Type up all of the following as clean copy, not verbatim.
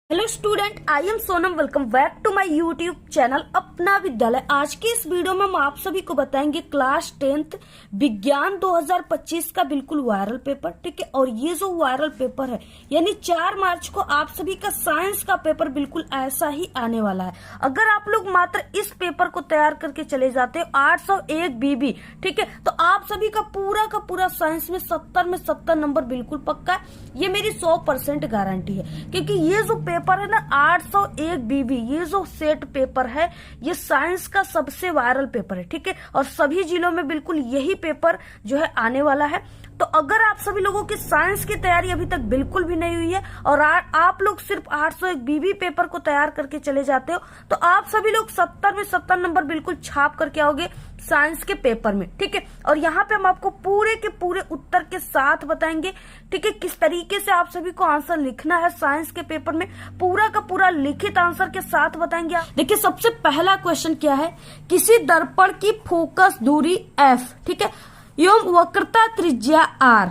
Hello student, I am Sonam. Welcome back to my YouTube channel Apna Vidyalaya. आज की इस video में हम आप सभी को बताएंगे क्लास 10th विज्ञान 2025 का बिल्कुल वायरल पेपर। ठीक है, और ये जो वायरल पेपर है यानी 4 मार्च को आप सभी का साइंस का पेपर बिल्कुल ऐसा ही आने वाला है। अगर आप लोग मात्र इस पेपर को तैयार करके चले जाते हो 801 बीबी, ठीक है, तो आप सभी का पूरा साइंस में 70 में 70 नंबर बिल्कुल पक्का है। ये मेरी 100% गारंटी है, क्योंकि ये जो पेपर है ना 801 बीबी, ये जो सेट पेपर है ये साइंस का सबसे वायरल पेपर है। ठीक है, और सभी जिलों में बिल्कुल यही पेपर जो है आने वाला है। तो अगर आप सभी लोगों की साइंस की तैयारी अभी तक बिल्कुल भी नहीं हुई है और आप लोग सिर्फ 801 बीबी पेपर को तैयार करके चले जाते हो, तो आप सभी लोग 70 में 70 नंबर बिल्कुल छाप करके आओगे साइंस के पेपर में। ठीक है, और यहाँ पे हम आपको पूरे के पूरे उत्तर के साथ बताएंगे, ठीक है, किस तरीके से आप सभी को आंसर लिखना है साइंस के पेपर में, पूरा का पूरा लिखित आंसर के साथ बताएंगे। देखिए, सबसे पहला क्वेश्चन क्या है, किसी दर्पण की फोकस दूरी f, ठीक है, एवं वक्रता त्रिज्या r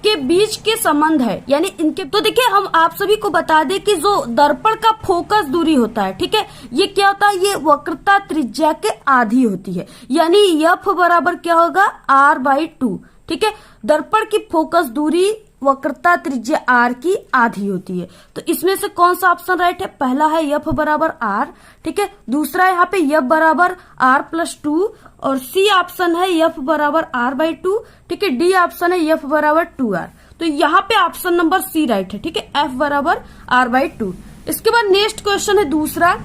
के बीच के संबंध है, यानी इनके। तो देखिए, हम आप सभी को बता दें कि जो दर्पण का फोकस दूरी होता है, ठीक है, ये क्या होता है, ये वक्रता त्रिज्या के आधी होती है, यानी f बराबर क्या होगा r/2। ठीक है, दर्पण की फोकस दूरी वक्रता त्रिज्या r की आधी होती है। तो इसमें से कौन सा ऑप्शन राइट है? पहला है f बराबर r, ठीक है, दूसरा है यहाँ पे f बराबर r+2 और सी ऑप्शन है f बराबर r/2, ठीक है, डी ऑप्शन है f बराबर 2r। तो यहाँ पे ऑप्शन नंबर सी राइट है, ठीक है, f बराबर r/2। इसके बाद नेक्स्ट क्वेश्चन है दूसरा,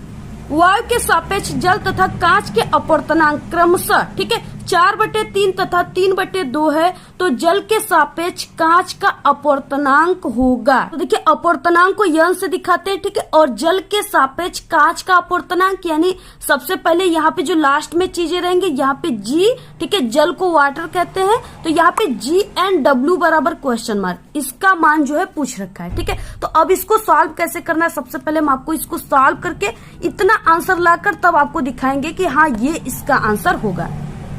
वायु के सापेक्ष जल तथा कांच के अपवर्तनांक क्रमशः, ठीक है, 4/3 तथा 3/2 है, तो जल के सापेक्ष कांच का अपवर्तनांक होगा। तो देखिए, अपवर्तनांक को यन से दिखाते हैं, ठीक है, और जल के सापेक्ष कांच का अपवर्तनांक, यानी सबसे पहले यहाँ पे जो लास्ट में चीजें रहेंगी, यहाँ पे जी, ठीक है, जल को वाटर कहते हैं, तो यहाँ पे G&W बराबर क्वेश्चन मार्क, इसका मान जो है पूछ रखा है। ठीक है, तो अब इसको सॉल्व कैसे करना है, सबसे पहले हम आपको इसको सॉल्व करके इतना आंसर लाकर तब आपको दिखाएंगे कि हाँ ये इसका आंसर होगा।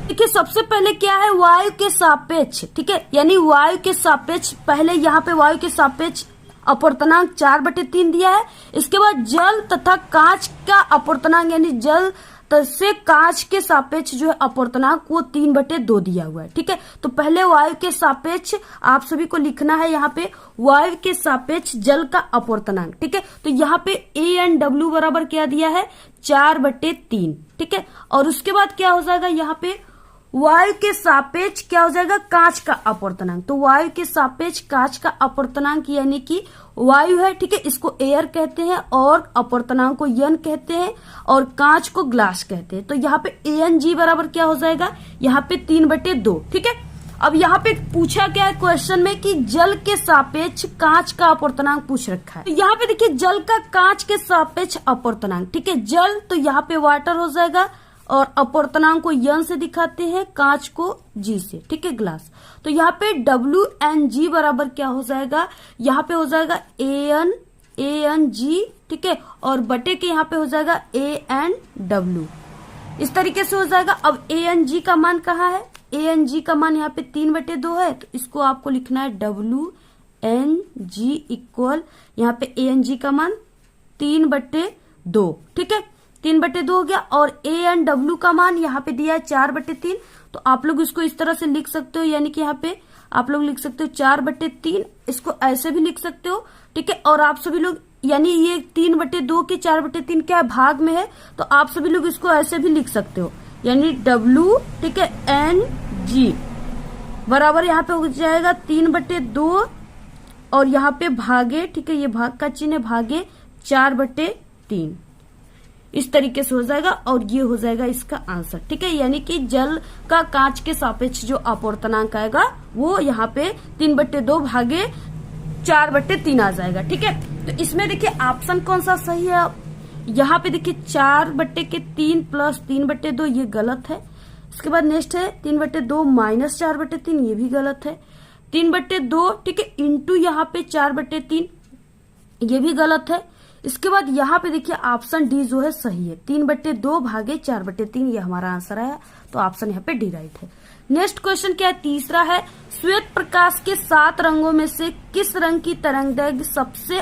देखिए, सबसे पहले क्या है, वायु के सापेक्ष, ठीक है, यानी वायु के सापेक्ष, पहले यहाँ पे वायु के सापेक्ष अपवर्तनांक 4/3 दिया है। इसके बाद जल तथा कांच का अपवर्तनांक, यानी जल से कांच के सापेक्ष जो है अपवर्तनांक वो 3/2 दिया हुआ है। ठीक है, तो पहले वायु के सापेक्ष आप सभी को लिखना है, यहाँ पे वायु के सापेक्ष जल का अपवर्तनांक। ठीक है, तो यहाँ पे A&W बराबर क्या दिया है 4/3। ठीक है, और उसके बाद क्या हो जाएगा, यहाँ पे वायु के सापेक्ष क्या हो जाएगा कांच का अपवर्तनांक। तो वायु के सापेक्ष कांच का अपवर्तनांक, यानी कि वायु है, ठीक है, इसको एयर कहते हैं और अपवर्तनांक को यन कहते हैं और कांच को ग्लास कहते हैं। तो यहाँ पे ANG बराबर क्या हो जाएगा, यहाँ पे 3/2। ठीक है, अब यहाँ पे पूछा क्या है क्वेश्चन में कि जल के सापेक्ष कांच का अपवर्तनांक पूछ रखा है। तो यहाँ पे देखिए, जल का कांच के सापेक्ष अपवर्तनांक, ठीक है, जल तो यहाँ पे वाटर हो जाएगा और अपवर्तनांक को यन से दिखाते हैं, कांच को जी से, ठीक है, ग्लास। तो यहाँ पे WNG बराबर क्या हो जाएगा, यहाँ पे हो जाएगा ANG, ठीक है, और बटे के यहाँ पे हो जाएगा ANW, इस तरीके से हो जाएगा। अब ANG का मान कहाँ है, ANG का मान यहाँ पे 3/2 है, तो इसको आपको लिखना है WNG इक्वल, यहाँ पे ANG का मान 3/2, ठीक है, 3/2 हो गया, और A&W का मान यहाँ पे दिया है 4/3। तो आप लोग इसको इस तरह से लिख सकते हो, यानी कि यहाँ पे आप लोग लिख सकते हो 4/3, इसको ऐसे भी लिख सकते हो। ठीक है, और आप सभी लोग, यानी ये 3/2 के 4/3 क्या है भाग में है, तो आप सभी लोग इसको ऐसे भी लिख सकते हो, यानी W, ठीक है, NG बराबर यहाँ पे हो जाएगा 3/2 और यहाँ पे भागे, ठीक है, ये भाग का चिन्ह है, भागे 4/3, इस तरीके से हो जाएगा और ये हो जाएगा इसका आंसर। ठीक है, यानी कि जल का कांच के सापेक्ष जो अपवर्तनांक आएगा वो यहाँ पे 3/2 भागे 4/3 आ जाएगा। ठीक है, तो इसमें देखिए ऑप्शन कौन सा सही है, यहाँ पे देखिए 4/3 प्लस 3/2 ये गलत है। इसके बाद नेक्स्ट है 3/2 माइनस 4/3, ये भी गलत है। 3/2, ठीक है, इंटू यहाँ पे 4/3, ये भी गलत है। इसके बाद यहाँ पे देखिए ऑप्शन डी जो है सही है, 3/2 भागे 4/3, ये हमारा आंसर है, तो ऑप्शन यहाँ पे डी राइट है। नेक्स्ट क्वेश्चन क्या है, तीसरा है, श्वेत प्रकाश के 7 रंगों में से किस रंग की तरंगदैर्घ्य सबसे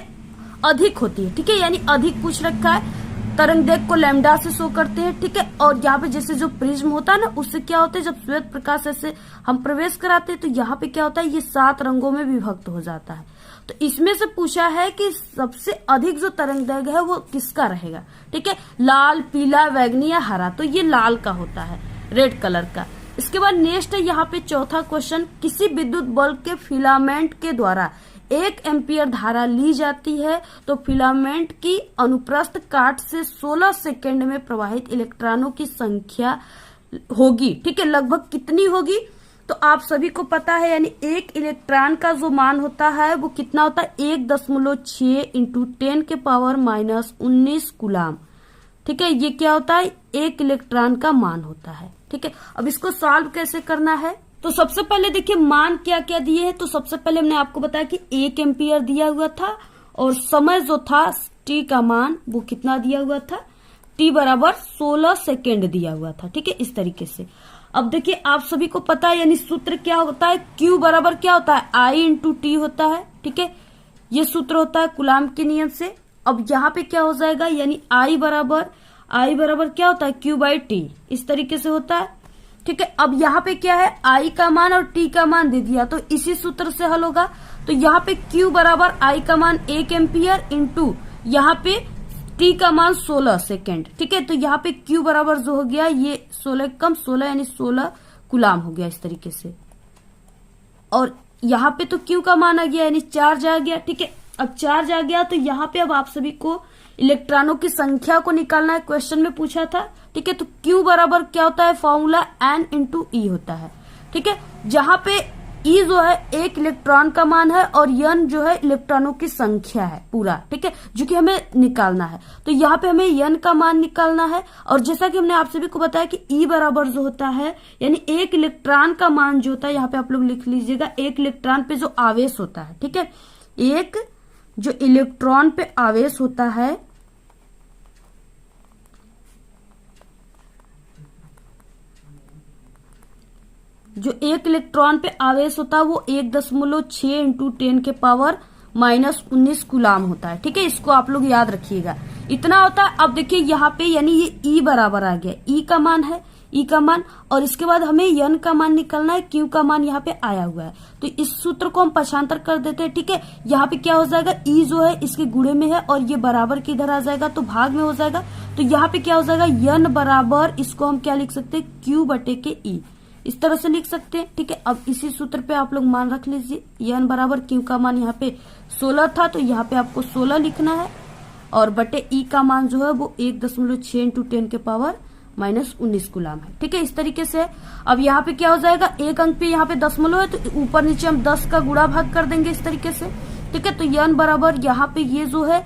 अधिक होती है, ठीक है, यानी अधिक पूछ रखा है। तरंगदैर्घ्य को लैम्डा से शो करते हैं, ठीक है। और यहाँ पे जैसे जो प्रिज्म होता है ना, उससे क्या होता है, जब श्वेत प्रकाश ऐसे हम प्रवेश कराते हैं तो यहाँ पे क्या होता है, ये 7 रंगों में विभक्त हो जाता है। तो इसमें से पूछा है कि सबसे अधिक जो तरंगदैर्घ्य है वो किसका रहेगा, ठीक है, लाल, पीला, बैंगनी या हरा। तो ये लाल का होता है, रेड कलर का। इसके बाद नेक्स्ट है यहाँ पे चौथा क्वेश्चन, किसी विद्युत बल्ब के फिलामेंट के द्वारा 1 एम्पियर धारा ली जाती है तो फिलामेंट की अनुप्रस्थ काट से 16 सेकेंड में प्रवाहित इलेक्ट्रॉनों की संख्या होगी, ठीक है, लगभग कितनी होगी। तो आप सभी को पता है, यानी एक इलेक्ट्रॉन का जो मान होता है वो कितना होता है, 1.6 इंटू 10 के पावर -19 कूलाम, ठीक है। ये क्या होता है, एक इलेक्ट्रॉन का मान होता है, ठीक है। अब इसको सॉल्व कैसे करना है, तो सबसे पहले देखिए मान क्या क्या दिए हैं। तो सबसे पहले हमने आपको बताया कि 1 एम्पियर दिया हुआ था और समय जो था t का मान वो कितना दिया हुआ था, t बराबर 16 सेकेंड दिया हुआ था, ठीक है, इस तरीके से। अब देखिए आप सभी को पता है, यानी सूत्र क्या होता है, Q बराबर क्या होता है, I इंटू टी होता है, ठीक है, ये सूत्र होता है कूलाम के नियम से। अब यहाँ पे क्या हो जाएगा, यानी I बराबर क्या होता है, Q बाई टी, इस तरीके से होता है, ठीक है। अब यहाँ पे क्या है, I का मान और T का मान दे दिया, तो इसी सूत्र से हल होगा। तो यहाँ पे Q बराबर I का मान 1 एम्पियर इंटू यहाँ पे T का मान 16 सेकेंड, ठीक है। तो यहाँ पे Q बराबर जो हो गया, ये 16 कम 16 यानी 16 कूलाम हो गया, इस तरीके से। और यहाँ पे तो Q का मान आ गया, यानी चार्ज आ गया, ठीक है। अब चार्ज आ गया तो यहाँ पे अब आप सभी को इलेक्ट्रॉनों की संख्या को निकालना है, क्वेश्चन में पूछा था, ठीक है। तो Q बराबर क्या होता है, फॉर्मूला N इंटू E होता है, ठीक है, जहां पे E जो है एक इलेक्ट्रॉन का मान है और N जो है इलेक्ट्रॉनों की संख्या है पूरा, ठीक है, जो कि हमें निकालना है। तो यहाँ पे हमें N का मान निकालना है। और जैसा कि हमने आप सभी को बताया कि E बराबर जो होता है, यानी एक इलेक्ट्रॉन का मान जो होता है, यहाँ पे आप लोग लिख लीजिएगा, एक इलेक्ट्रॉन पे जो आवेश होता है, ठीक है, एक जो इलेक्ट्रॉन पे आवेश होता है, जो एक इलेक्ट्रॉन पे आवेश होता है वो 1.6 इंटू 10 के पावर -19 कूलाम होता है, ठीक है। इसको आप लोग याद रखिएगा, इतना होता है। अब देखिए यहाँ पे यानी ये E बराबर आ गया, E का मान है, E का मान, और इसके बाद हमें N का मान निकालना है, Q का मान यहाँ पे आया हुआ है। तो इस सूत्र को हम पक्षांतर कर देते हैं, ठीक है। यहाँ पे क्या हो जाएगा, E जो है इसके गुणे में है और ये बराबर की इधर आ जाएगा तो भाग में हो जाएगा। तो यहाँ पे क्या हो जाएगा, N बराबर, इसको हम क्या लिख सकते हैं, Q बटे के E, इस तरह से लिख सकते हैं, ठीक है। अब इसी सूत्र पे आप लोग मान रख लीजिए, N बराबर Q का मान यहाँ पे 16 था तो यहाँ पे आपको 16 लिखना है, और बटे E का मान जो है वो 1.6 इंटू 10 के पावर -19 कूलाम है, ठीक है, इस तरीके से। अब यहाँ पे क्या हो जाएगा, एक अंक पे यहाँ पे दशमलव है तो ऊपर नीचे हम 10 का गुणा भाग कर देंगे, इस तरीके से, ठीक है। तो N बराबर यहाँ पे ये जो है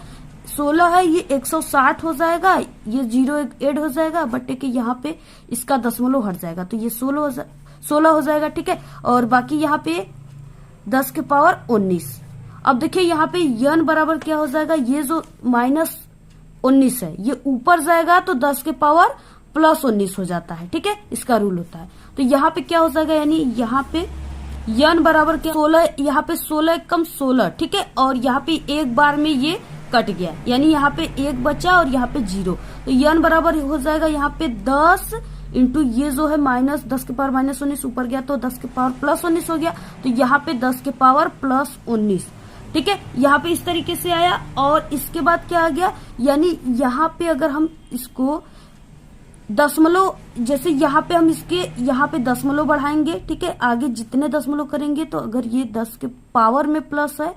16 है, ये 160 हो जाएगा, ये 0 ऐड हो जाएगा, बटे के यहाँ पे इसका दशमलव हट जाएगा तो ये 16 हो जाएगा, ठीक है। और बाकी यहाँ पे 10 के पावर 19। अब देखिए यहाँ पे N बराबर क्या हो जाएगा, ये जो -19 है ये ऊपर जाएगा तो 10 के पावर +19 हो जाता है, ठीक है, इसका रूल होता है। तो यहाँ पे क्या हो जाएगा, यानी यहाँ पे N बराबर क्या, 16, यहाँ पे 16 कम 16, ठीक है, और यहाँ पे एक बार में ये कट गया, यानी यहाँ पे 1 बचा और यहाँ पे 0। तो N बराबर हो जाएगा यहाँ पे 10 इंटू ये जो है -10 के पावर -19 ऊपर गया तो 10 के पावर +19 हो गया, तो यहाँ पे 10 के पावर +19, ठीक है, यहाँ पे इस तरीके से आया। और इसके बाद क्या आ गया, यानी यहाँ पे अगर हम इसको दशमलव, जैसे यहाँ पे हम इसके यहाँ पे दशमलव बढ़ाएंगे, ठीक है, आगे जितने दशमलव करेंगे तो अगर ये 10 के पावर में प्लस है,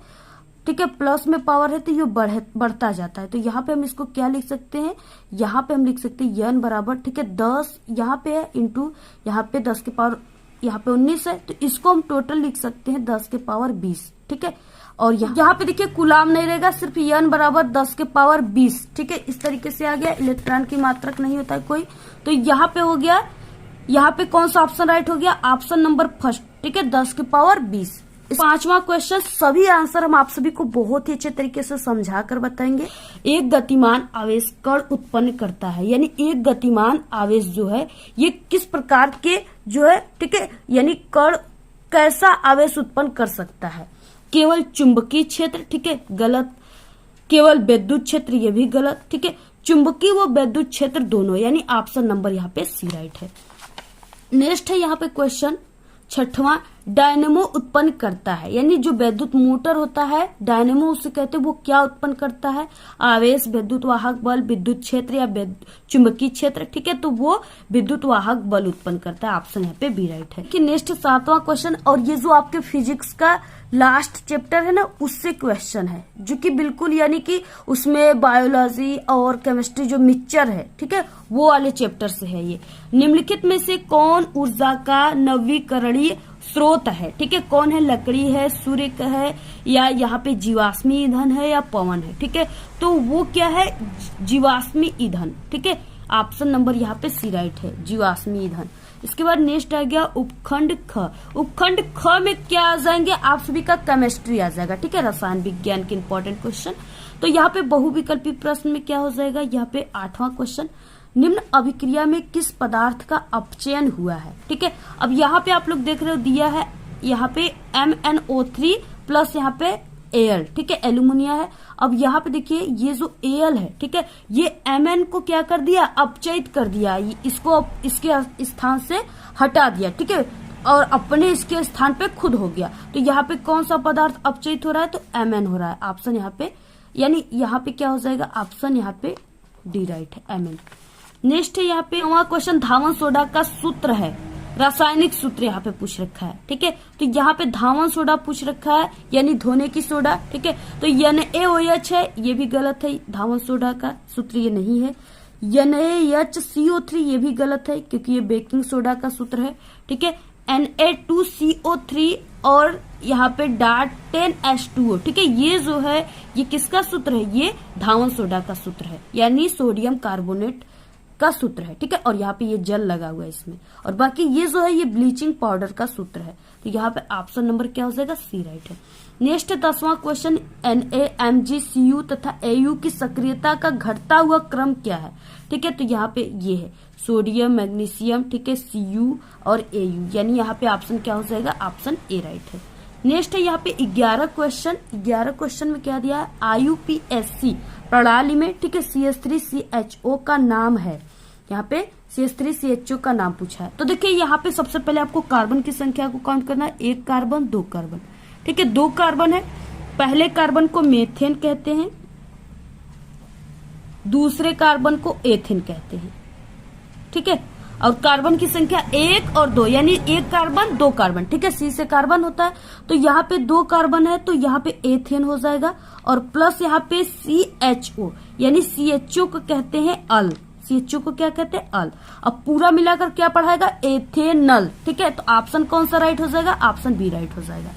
ठीक है, प्लस में पावर है तो ये बढ़ता जाता है। तो यहाँ पे हम इसको क्या लिख सकते हैं, यहाँ पे हम लिख सकते हैं N बराबर, ठीक है, 10 यहाँ पे है इंटू यहाँ पे 10 के पावर यहाँ पे 19 है, तो इसको हम टोटल लिख सकते हैं 10 के पावर 20, ठीक है। और यहाँ पे देखिए कूलाम नहीं रहेगा, सिर्फ N बराबर 10 के पावर 20, ठीक है, इस तरीके से आ गया, इलेक्ट्रॉन की मात्रक नहीं होता है कोई। तो यहाँ पे हो गया, यहाँ पे कौन सा ऑप्शन राइट हो गया, ऑप्शन नंबर फर्स्ट, ठीक है, 10 के पावर 20। 5वां क्वेश्चन, सभी आंसर हम आप सभी को बहुत ही अच्छे तरीके से समझा कर बताएंगे। एक गतिमान आवेश कण उत्पन्न करता है, यानी एक गतिमान आवेश जो है ये किस प्रकार के जो है, ठीक है, यानी कण कैसा आवेश उत्पन्न कर सकता है, केवल चुंबकीय क्षेत्र, ठीक है, गलत, केवल विद्युत क्षेत्र, ये भी गलत। ठीक है, चुंबकीय व विद्युत क्षेत्र दोनों, यानी ऑप्शन नंबर यहाँ पे सी राइट है। नेक्स्ट है यहाँ पे क्वेश्चन 6वां, डायनेमो उत्पन्न करता है, यानी जो विद्युत मोटर होता है डायनेमो उसे कहते हैं, वो क्या उत्पन्न करता है? आवेश, विद्युत वाहक बल, विद्युत क्षेत्र या चुंबकीय क्षेत्र। ठीक है, तो वो विद्युत वाहक बल उत्पन्न करता है। ऑप्शन यहाँ पे बी राइट है। कि नेक्स्ट 7वां क्वेश्चन, और ये जो आपके फिजिक्स का लास्ट चैप्टर है ना, उससे क्वेश्चन है, जो कि बिल्कुल यानी कि उसमें बायोलॉजी और केमिस्ट्री जो मिक्सचर है, ठीक है, वो वाले चैप्टर से है ये। निम्नलिखित में से कौन ऊर्जा का नवीकरणीय स्रोत है? ठीक है, कौन है? लकड़ी है, सूर्य का है, या यहाँ पे जीवाश्मी ईंधन है, या पवन है? ठीक है, तो वो क्या है? जीवाश्मी ईंधन। ठीक है, ऑप्शन नंबर यहाँ पे सी राइट है, जीवाश्मी ईंधन। इसके बाद नेक्स्ट आ गया उपखंड ख। उपखंड ख में क्या आ जाएंगे? आप सभी का केमिस्ट्री आ जाएगा। ठीक है, रसायन विज्ञान के इंपॉर्टेंट क्वेश्चन। तो यहाँ पे बहुविकल्पी प्रश्न में क्या हो जाएगा? यहाँ पे 8वां क्वेश्चन, निम्न अभिक्रिया में किस पदार्थ का अपचयन हुआ है? ठीक है, अब यहाँ पे आप लोग देख रहे हो दिया है यहाँ पे MnO3 प्लस यहाँ पे Al। ठीक है, एल्यूमिनिया है। अब यहाँ पे देखिए ये जो Al है, ठीक है, ये Mn को क्या कर दिया? अपचयित कर दिया, इसको इसके स्थान से हटा दिया। ठीक है, और अपने इसके स्थान पे खुद हो गया। तो यहाँ पे कौन सा पदार्थ अपचयित हो रहा है? तो Mn हो रहा है। ऑप्शन यहाँ पे, यानी यहाँ पे क्या हो जाएगा? ऑप्शन यहाँ पे डी राइट है, Mn। नेक्स्ट है यहाँ पे 9वां क्वेश्चन, धावन सोडा का सूत्र है, रासायनिक सूत्र यहाँ पे पूछ रखा है। ठीक है, तो यहाँ पे धावन सोडा पूछ रखा है, यानी धोने की सोडा। ठीक है, तो NaOH है, ये भी गलत है, धावन सोडा का सूत्र ये नहीं है। NaHCO3 ये भी गलत है, क्योंकि ये बेकिंग सोडा का सूत्र है। ठीक है, Na2CO3 और यहाँ पे डाट 10H2O। ठीक है, ये जो है ये किसका सूत्र है? ये धावन सोडा का सूत्र है, यानी सोडियम कार्बोनेट का सूत्र है। ठीक है, और यहाँ पे ये जल लगा हुआ है इसमें, और बाकी ये जो है ये ब्लीचिंग पाउडर का सूत्र है। तो यहाँ पे ऑप्शन नंबर क्या हो जाएगा? सी राइट है। नेक्स्ट 10वां क्वेश्चन, Na, Mg, Cu तथा Au की सक्रियता का घटता हुआ क्रम क्या है? ठीक है, तो यहाँ पे ये है सोडियम, मैग्नीशियम, ठीक है, Cu और Au, यानी यहाँ पे ऑप्शन क्या हो जाएगा? ऑप्शन ए राइट है। नेक्स्ट है यहाँ पे 11 क्वेश्चन। 11 क्वेश्चन में क्या दिया है? IUPAC प्रणाली में, ठीक है, CH3CHO का नाम है। यहाँ पे CH3CHO का नाम पूछा है। तो देखिए यहाँ पे सबसे पहले आपको कार्बन की संख्या को काउंट करना है। 1 कार्बन, 2 कार्बन। ठीक है, 2 कार्बन है। पहले कार्बन को मेथेन कहते हैं, दूसरे कार्बन को एथेन कहते हैं। ठीक है, और कार्बन की संख्या 1 और 2, यानी 1 कार्बन 2 कार्बन। ठीक है, सी से कार्बन होता है, तो यहाँ पे 2 कार्बन है, तो यहाँ पे एथेन हो जाएगा, और प्लस यहाँ पे CHO, यानी CHO को कहते हैं अल। CHO को क्या कहते हैं? अल। अब पूरा मिलाकर क्या पढ़ाएगा? एथेनल। ठीक है, तो ऑप्शन कौन सा राइट हो जाएगा? ऑप्शन बी राइट हो जाएगा।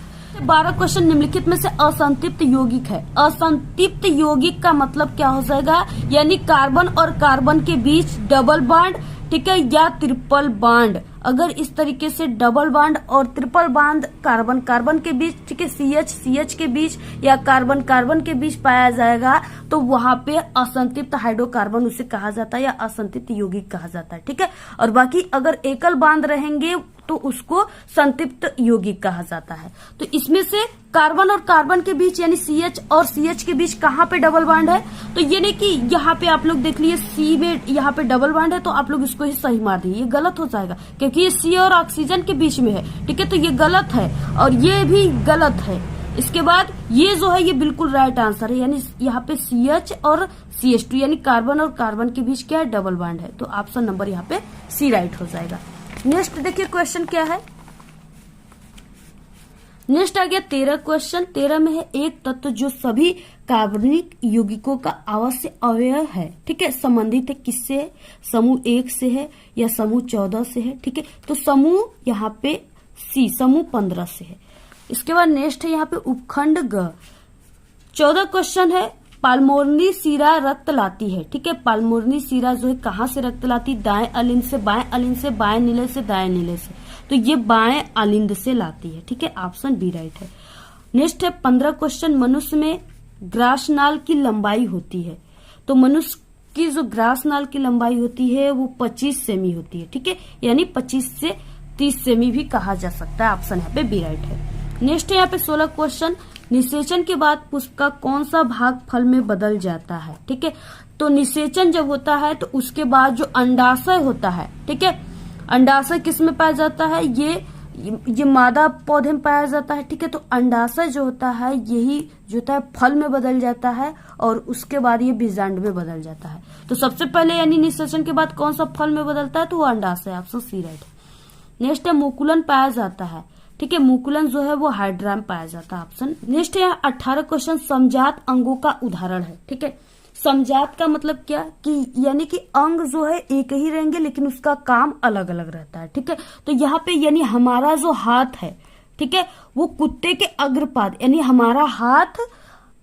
12 क्वेश्चन, निम्नलिखित में से असंतृप्त यौगिक है। असंतृप्त यौगिक का मतलब क्या हो जाएगा? यानी कार्बन और कार्बन के बीच डबल बॉन्ड, ठीक है, या ट्रिपल बॉन्ड। अगर इस तरीके से डबल बॉन्ड और ट्रिपल बॉन्ड कार्बन कार्बन के बीच, ठीक है, CH के बीच या कार्बन कार्बन के बीच पाया जाएगा, तो वहां पे असंतृप्त हाइड्रोकार्बन उसे कहा जाता है, या असंतृप्त यौगिक कहा जाता है। ठीक है, और बाकी अगर एकल बॉन्ड रहेंगे तो उसको संतृप्त यौगिक कहा जाता है। तो इसमें से कार्बन और कार्बन के बीच, यानी CH और CH के बीच कहाँ पे डबल बॉन्ड है? तो ये नहीं कि यहाँ पे आप लोग देख लिए C में यहाँ पे डबल बॉन्ड है, तो आप लोग इसको ही सही मार दिए, ये गलत हो जाएगा, क्योंकि ये C और ऑक्सीजन के बीच में है। ठीक है, तो ये गलत है, और ये भी गलत है। इसके बाद ये जो है ये बिल्कुल राइट आंसर है, यानी यहाँ पे CH और CH2, यानी कार्बन और कार्बन के बीच क्या है? डबल बॉन्ड है। तो ऑप्शन नंबर यहाँ पे सी राइट हो जाएगा। नेक्स्ट देखिए क्वेश्चन क्या है। नेक्स्ट आ गया 13 क्वेश्चन। 13 में है एक तत्व जो सभी कार्बनिक यौगिकों का आवश्यक अवयव है, ठीक है, संबंधित है किससे है? समूह 1 से है या समूह 14 से है? ठीक है, तो समूह यहाँ पे सी, समूह 15 से है। इसके बाद नेक्स्ट है यहाँ पे उपखंड ग। 14 क्वेश्चन है, पाल्मोरनी सीरा रक्त लाती है। ठीक है, पाल्मोरनी सीरा जो है कहाँ से रक्त लाती? दाएं अलिंद से, बाएं अलिंद से, बाएं नीले से, दाएं नीले से। तो ये बाएं अलिंद से लाती है। ठीक है, ऑप्शन बी राइट है। नेक्स्ट है 15 क्वेश्चन, मनुष्य में ग्रासनाल की लंबाई होती है। तो मनुष्य की जो ग्रासनाल की लंबाई होती है वो 25 सेमी होती है। ठीक है, यानी 25 से 30 सेमी भी कहा जा सकता है। ऑप्शन यहाँ पे बी राइट है। नेक्स्ट है यहाँ पे 16 क्वेश्चन, निषेचन के बाद पुष्प का कौन सा भाग फल में बदल जाता है? ठीक है, तो निषेचन जब होता है तो उसके बाद जो अंडाशय होता है, ठीक है, अंडाशय किस में पाया जाता है? ये मादा पौधे में पाया जाता है। ठीक है, तो अंडाशय जो होता है यही जो होता है फल में बदल जाता है और उसके बाद ये बीजांड में बदल जाता है। तो सबसे पहले यानी निषेचन के बाद कौन सा फल में बदलता है? तो वो अंडाशय, ऑप्शन सी राइट है। नेक्स्ट है मुकुलन पाया जाता है। ठीक है, मुकुलन जो है वो हाइड्रा में पाया जाता है, ऑप्शन। नेक्स्ट है 18 क्वेश्चन समजात अंगों का उदाहरण है। ठीक है, समजात का मतलब क्या कि यानी कि अंग जो है एक ही रहेंगे लेकिन उसका काम अलग अलग रहता है। ठीक है, तो यहाँ पे यानी हमारा जो हाथ है, ठीक है, वो कुत्ते के अग्रपाद यानी हमारा हाथ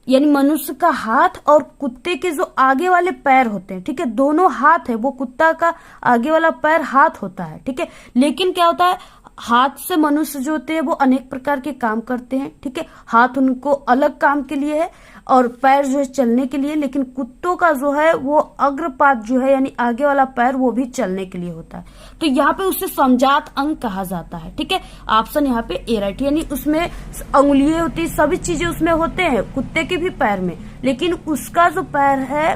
यानी मनुष्य का हाथ और कुत्ते के जो आगे वाले पैर होते हैं, ठीक है, दोनों हाथ है, वो कुत्ता का आगे वाला पैर हाथ होता है। ठीक है, लेकिन क्या होता है, हाथ से मनुष्य जो होते हैं वो अनेक प्रकार के काम करते हैं। ठीक है, हाथ उनको अलग काम के लिए है और पैर जो है चलने के लिए, लेकिन कुत्तों का जो है वो अग्रपाद जो है यानी आगे वाला पैर वो भी चलने के लिए होता है। तो यहाँ पे उसे समजात अंग कहा जाता है। ठीक है, ऑप्शन यहाँ पे ए राइट, यानी उसमें अंगुलियां होती है, सभी चीजें उसमें होते हैं कुत्ते के भी पैर में, लेकिन उसका जो पैर है,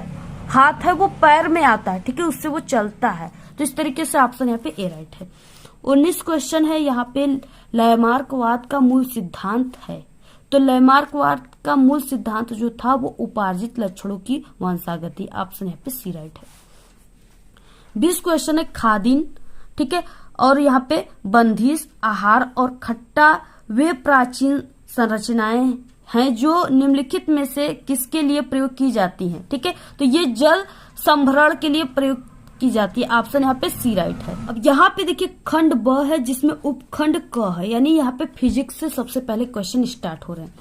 हाथ है, वो पैर में आता है। ठीक है, उससे वो चलता है। तो इस तरीके से ऑप्शन यहाँ पे ए राइट है। 19 क्वेश्चन है यहाँ पे लयमार्कवाद का मूल सिद्धांत है। तो लयमार्कवाद का मूल सिद्धांत जो था वो उपार्जित लक्षणों की वंशागति, ऑप्शन यहाँ पे सी राइट है। 20 क्वेश्चन है खादिन। ठीक है, और यहाँ पे बंदिश, आहार और खट्टा वे प्राचीन संरचनाएं हैं जो निम्नलिखित में से किसके लिए प्रयोग की जाती हैं? ठीक है, तो ये जल संभरण के लिए प्रयोग की जाती है, ऑप्शन यहाँ पे सी राइट है। अब यहाँ पे देखिए खंड ब है जिसमें उपखंड क है, यानी यहाँ पे फिजिक्स से सबसे पहले क्वेश्चन स्टार्ट हो रहे हैं।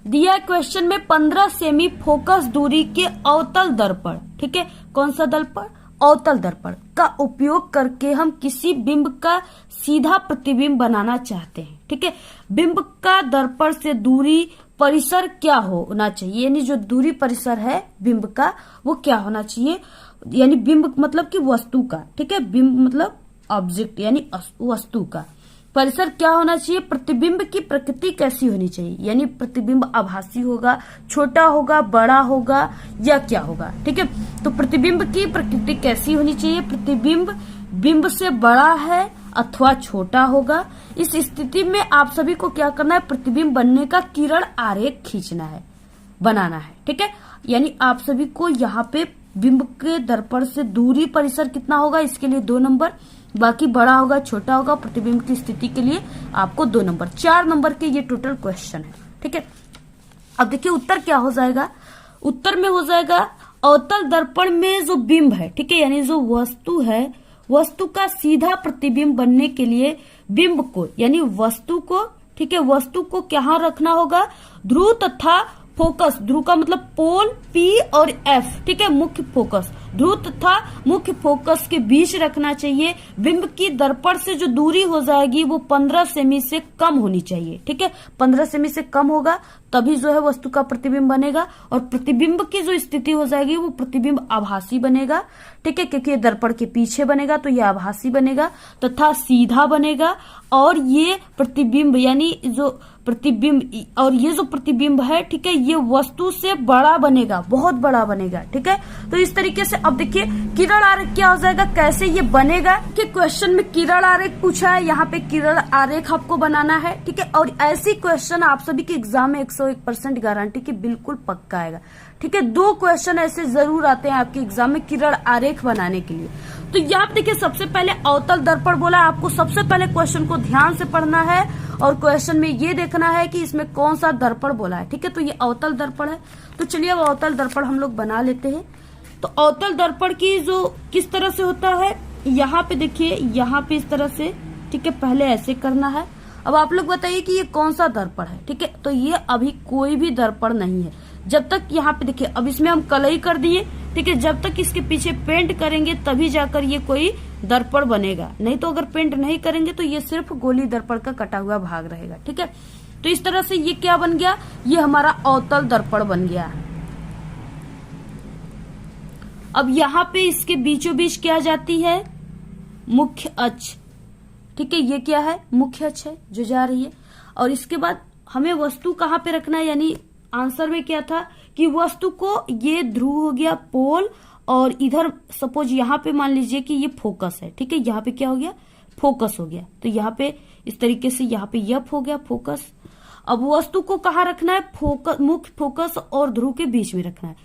दिया क्वेश्चन में 15 सेमी फोकस दूरी के अवतल दर्पण, ठीक है, कौन सा दर्पण? अवतल दर्पण का उपयोग करके हम किसी बिंब का सीधा प्रतिबिंब बनाना चाहते हैं। ठीक है, बिंब का दर्पण से दूरी परिसर क्या होना चाहिए, यानी जो दूरी परिसर है बिंब का वो क्या होना चाहिए, यानी बिंब मतलब कि वस्तु का। ठीक है, बिंब मतलब ऑब्जेक्ट यानी वस्तु का परिसर क्या होना चाहिए, प्रतिबिंब की प्रकृति कैसी होनी चाहिए, यानी प्रतिबिंब आभासी होगा, छोटा होगा, बड़ा होगा या क्या होगा। ठीक है, तो प्रतिबिंब की प्रकृति कैसी होनी चाहिए, प्रतिबिंब बिंब से बड़ा है अथवा छोटा होगा। इस स्थिति में आप सभी को क्या करना है, प्रतिबिंब बनने का किरण आरेख खींचना है, बनाना है। ठीक है, यानी आप सभी को यहाँ पे बिंब के दर्पण से दूरी परिसर कितना होगा, इसके लिए 2 नंबर, बाकी बड़ा होगा, छोटा होगा, प्रतिबिंब की स्थिति के लिए आपको 2 नंबर। 4 नंबर के ये टोटल क्वेश्चन है। ठीक है, अब देखिए उत्तर क्या हो जाएगा, उत्तर में हो जाएगा अवतल दर्पण में जो बिंब है, ठीक है, यानी जो वस्तु है, वस्तु का सीधा प्रतिबिंब बनने के लिए बिंब को यानी वस्तु को, ठीक है, वस्तु को क्या रखना होगा, ध्रुव तथा फोकस, ध्रुव का मतलब पोल P और F, ठीक है, मुख्य फोकस, ध्रुव तथा मुख्य फोकस के बीच रखना चाहिए। बिंब की दर्पण से जो दूरी हो जाएगी वो 15 सेमी से कम होनी चाहिए। ठीक है, 15 सेमी से कम होगा तभी जो है वस्तु का प्रतिबिंब बनेगा, और प्रतिबिंब की जो स्थिति हो जाएगी वो प्रतिबिंब आभासी बनेगा। ठीक है, क्योंकि ये दर्पण के पीछे बनेगा तो ये आभासी बनेगा तथा सीधा बनेगा, और ये प्रतिबिंब यानी जो प्रतिबिंब, और ये जो प्रतिबिंब है, ठीक है, ये वस्तु से बड़ा बनेगा, बहुत बड़ा बनेगा। ठीक है, तो इस तरीके से अब देखिए किरण आरेख क्या हो जाएगा, कैसे ये बनेगा कि क्वेश्चन में किरण आरेख पूछा है, यहाँ पे किरण आरेख आपको बनाना है। ठीक है, और ऐसी क्वेश्चन आप सभी के एग्जाम में 101% गारंटी की बिल्कुल पक्का आएगा। ठीक है, 2 क्वेश्चन ऐसे जरूर आते हैं आपके एग्जाम में किरण आरेख बनाने के लिए। तो यहाँ पे देखिए सबसे पहले अवतल दर्पण बोला, आपको सबसे पहले क्वेश्चन को ध्यान से पढ़ना है और क्वेश्चन में ये देखना है कि इसमें कौन सा दर्पण बोला है। ठीक है, तो ये अवतल दर्पण है। तो चलिए अब अवतल दर्पण हम लोग बना लेते हैं। तो अवतल दर्पण की जो किस तरह से होता है, यहाँ पे देखिए, यहाँ पे इस तरह से, ठीक है, पहले ऐसे करना है। अब आप लोग बताइए कि ये कौन सा दर्पण है। ठीक है, तो ये अभी कोई भी दर्पण नहीं है, जब तक यहाँ पे देखिए, अब इसमें हम कलई कर दिए। ठीक है, जब तक इसके पीछे पेंट करेंगे तभी जाकर ये कोई दर्पण बनेगा, नहीं तो अगर पेंट नहीं करेंगे तो ये सिर्फ गोली दर्पण का कटा हुआ भाग रहेगा। ठीक है, तो इस तरह से ये क्या बन गया, ये हमारा अवतल दर्पण बन गया है। अब यहाँ पे इसके बीचों बीच क्या जाती है, मुख्य अक्ष। ठीक है, ये क्या है, मुख्य अक्ष है जो जा रही है, और इसके बाद हमें वस्तु कहाँ पे रखना है, यानी आंसर में क्या था कि वस्तु को, ये ध्रुव हो गया पोल, और इधर सपोज यहाँ पे मान लीजिए कि ये फोकस है, ठीक है, यहाँ पे क्या हो गया, फोकस हो गया। तो यहाँ पे इस तरीके से यहाँ पे यफ हो गया फोकस। अब वस्तु को कहाँ रखना है, फोकस, मुख्य फोकस और ध्रुव के बीच में रखना है।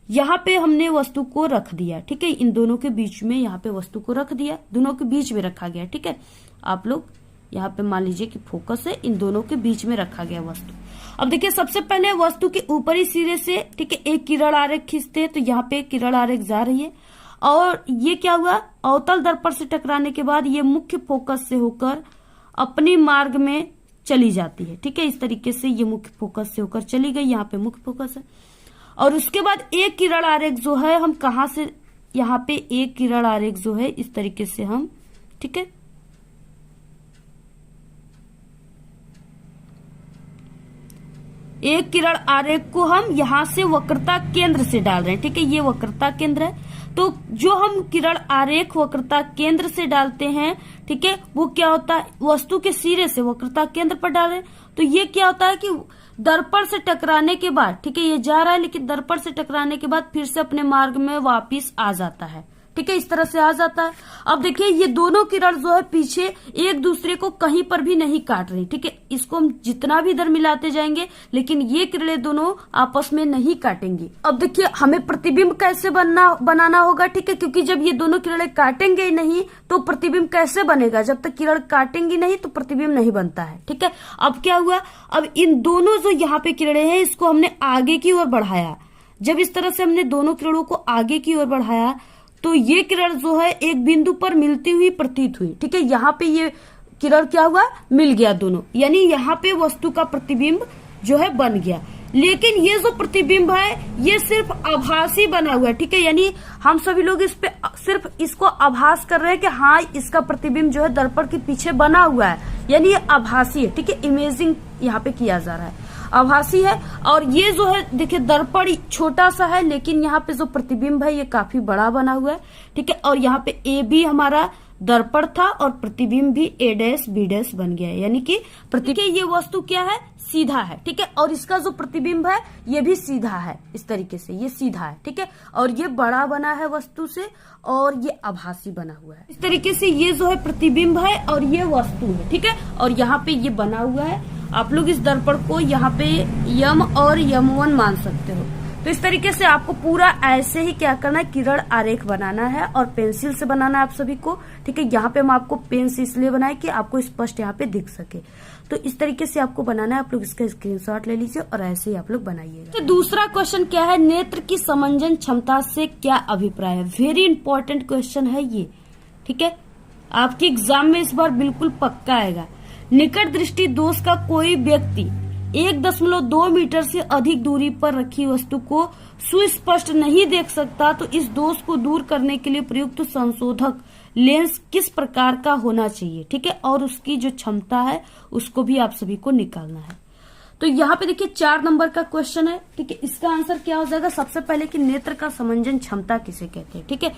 यहाँ पे हमने वस्तु को रख दिया, ठीक है, इन दोनों के बीच में यहाँ पे वस्तु को रख दिया, दोनों के बीच में रखा गया, ठीक है। आप लोग यहाँ पे मान लीजिए कि फोकस है, इन दोनों के बीच में रखा गया वस्तु। अब देखिए सबसे पहले वस्तु के ऊपरी सिरे से, ठीक है, एक किरण आरेख खींचते हैं। तो यहाँ पे किरण आरेख जा रही है और ये क्या हुआ, अवतल दर्पण से टकराने के बाद ये मुख्य फोकस से होकर अपने मार्ग में चली जाती है, ठीक है। इस तरीके से ये मुख्य फोकस से होकर चली गई, यहाँ पे मुख्य फोकस है। और उसके बाद एक किरण आरेख जो है हम कहाँ से, यहाँ पे एक किरण आरेख जो है इस तरीके से हम, ठीक है, एक किरण आरेख को हम यहां से वक्रता केंद्र से डाल रहे हैं, ठीक है, ये वक्रता केंद्र है। तो जो हम किरण आरेख वक्रता केंद्र से डालते हैं, ठीक है, वो क्या होता है, वस्तु के सिरे से वक्रता केंद्र पर डाल रहे हैं। तो ये क्या होता है कि दर्पण से टकराने के बाद, ठीक है, ये जा रहा है, लेकिन दर्पण से टकराने के बाद फिर से अपने मार्ग में वापिस आ जाता है, ठीक है, इस तरह से आ जाता है। अब देखिए ये दोनों किरण जो है पीछे एक दूसरे को कहीं पर भी नहीं काट रही, ठीक है, इसको हम जितना भी इधर मिलाते जाएंगे लेकिन ये किरणें दोनों आपस में नहीं काटेंगी। अब देखिए हमें प्रतिबिंब कैसे बनाना होगा, ठीक है, क्योंकि जब ये दोनों किरणें काटेंगे ही नहीं तो प्रतिबिंब कैसे बनेगा, जब तक किरण काटेंगी नहीं तो प्रतिबिंब नहीं बनता है, ठीक है। अब क्या हुआ, अब इन दोनों जो यहाँ पे किरणें हैं इसको हमने आगे की ओर बढ़ाया। जब इस तरह से हमने दोनों किरणों को आगे की ओर बढ़ाया तो ये किरण जो है एक बिंदु पर मिलती हुई प्रतीत हुई, ठीक है, यहाँ पे ये किरण क्या हुआ, मिल गया दोनों, यानी यहाँ पे वस्तु का प्रतिबिंब जो है बन गया। लेकिन ये जो प्रतिबिंब है ये सिर्फ आभासी बना हुआ है, ठीक है, यानी हम सभी लोग इस पे सिर्फ इसको आभास कर रहे हैं कि हाँ इसका प्रतिबिंब जो है दर्पण के पीछे बना हुआ है, यानी ये आभासी है, ठीक है, इमेजिंग यहाँ पे किया जा रहा है, आभासी है। और ये जो है देखिए दर्पण छोटा सा है लेकिन यहाँ पे जो प्रतिबिंब है ये काफी बड़ा बना हुआ है, ठीक है। और यहाँ पे ए बी हमारा दर्पण था और प्रतिबिंब भी ए डैश बी डैश बन गया है, यानी कि ये वस्तु क्या है, सीधा है, ठीक है, और इसका जो प्रतिबिंब है ये भी सीधा है, इस तरीके से ये सीधा है, ठीक है, और ये बड़ा बना है वस्तु से और ये आभासी बना हुआ है। इस तरीके से ये जो है प्रतिबिंब है और ये वस्तु है, ठीक है, और यहाँ पे ये बना हुआ है। आप लोग इस दर्पण को यहाँ पे यम और यम1 मान सकते हो। तो इस तरीके से आपको पूरा ऐसे ही क्या करना है, किरण आरेख बनाना है और पेंसिल से बनाना है आप सभी को, ठीक है। यहाँ पे हम आपको पेन से इसलिए बनाए कि आपको स्पष्ट यहाँ पे दिख सके। तो इस तरीके से आपको बनाना है, आप लोग इसका स्क्रीनशॉट ले लीजिए और ऐसे ही आप लोग बनाइएगा। तो दूसरा क्वेश्चन क्या है, नेत्र की समंजन क्षमता से क्या अभिप्राय है। वेरी इंपॉर्टेंट क्वेश्चन है ये, ठीक है, आपके एग्जाम में इस बार बिल्कुल पक्का आएगा। निकट दृष्टि दोष का कोई व्यक्ति 1.2 मीटर से अधिक दूरी पर रखी वस्तु को सुस्पष्ट नहीं देख सकता तो इस दोष को दूर करने के लिए प्रयुक्त संशोधक लेंस किस प्रकार का होना चाहिए, ठीक है, और उसकी जो क्षमता है उसको भी आप सभी को निकालना है। तो यहाँ पे देखिए 4 नंबर का क्वेश्चन है, ठीक है, इसका आंसर क्या हो जाएगा, सबसे पहले कि नेत्र का समंजन क्षमता किसे कहते हैं, ठीक है।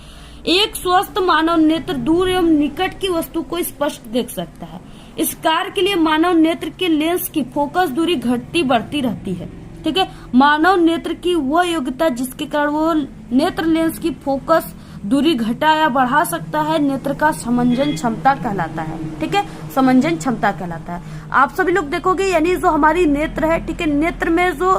एक स्वस्थ मानव नेत्र दूर एवं निकट की वस्तु को स्पष्ट देख सकता है। इस कार्य के लिए मानव नेत्र के लेंस की फोकस दूरी घटती बढ़ती रहती है, ठीक है। मानव नेत्र की वह योग्यता जिसके कारण वो नेत्र लेंस की फोकस दूरी घटा या बढ़ा सकता है नेत्र का समंजन क्षमता कहलाता है, ठीक है, समंजन क्षमता कहलाता है। आप सभी लोग देखोगे यानी जो हमारी नेत्र है, ठीक है, नेत्र में जो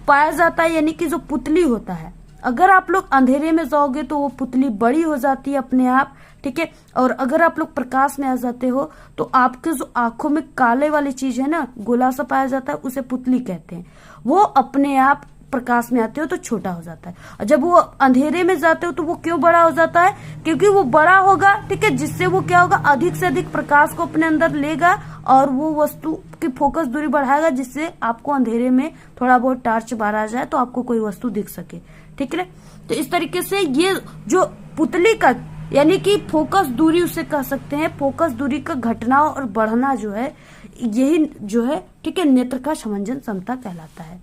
पाया जाता है यानी कि जो पुतली होता है, अगर आप लोग अंधेरे में जाओगे तो वो पुतली बड़ी हो जाती है अपने आप, ठीक है, और अगर आप लोग प्रकाश में आ जाते हो तो आपके जो आंखों में काले वाली चीज है ना, गोला सा पाया जाता है, उसे पुतली कहते हैं। वो अपने आप प्रकाश में आते हो तो छोटा हो जाता है, और जब वो अंधेरे में जाते हो तो वो क्यों बड़ा हो जाता है, क्योंकि वो बड़ा होगा, ठीक है, जिससे वो क्या होगा, अधिक से अधिक प्रकाश को अपने अंदर लेगा और वो वस्तु की फोकस दूरी बढ़ाएगा, जिससे आपको अंधेरे में थोड़ा बहुत टार्च बाहर आ जाए तो आपको कोई वस्तु दिख सके, ठीक है। तो इस तरीके से ये जो पुतली का यानी कि फोकस दूरी उसे कह सकते हैं, फोकस दूरी का घटना और बढ़ना जो है यही जो है, ठीक है, नेत्र का समंजन क्षमता कहलाता है।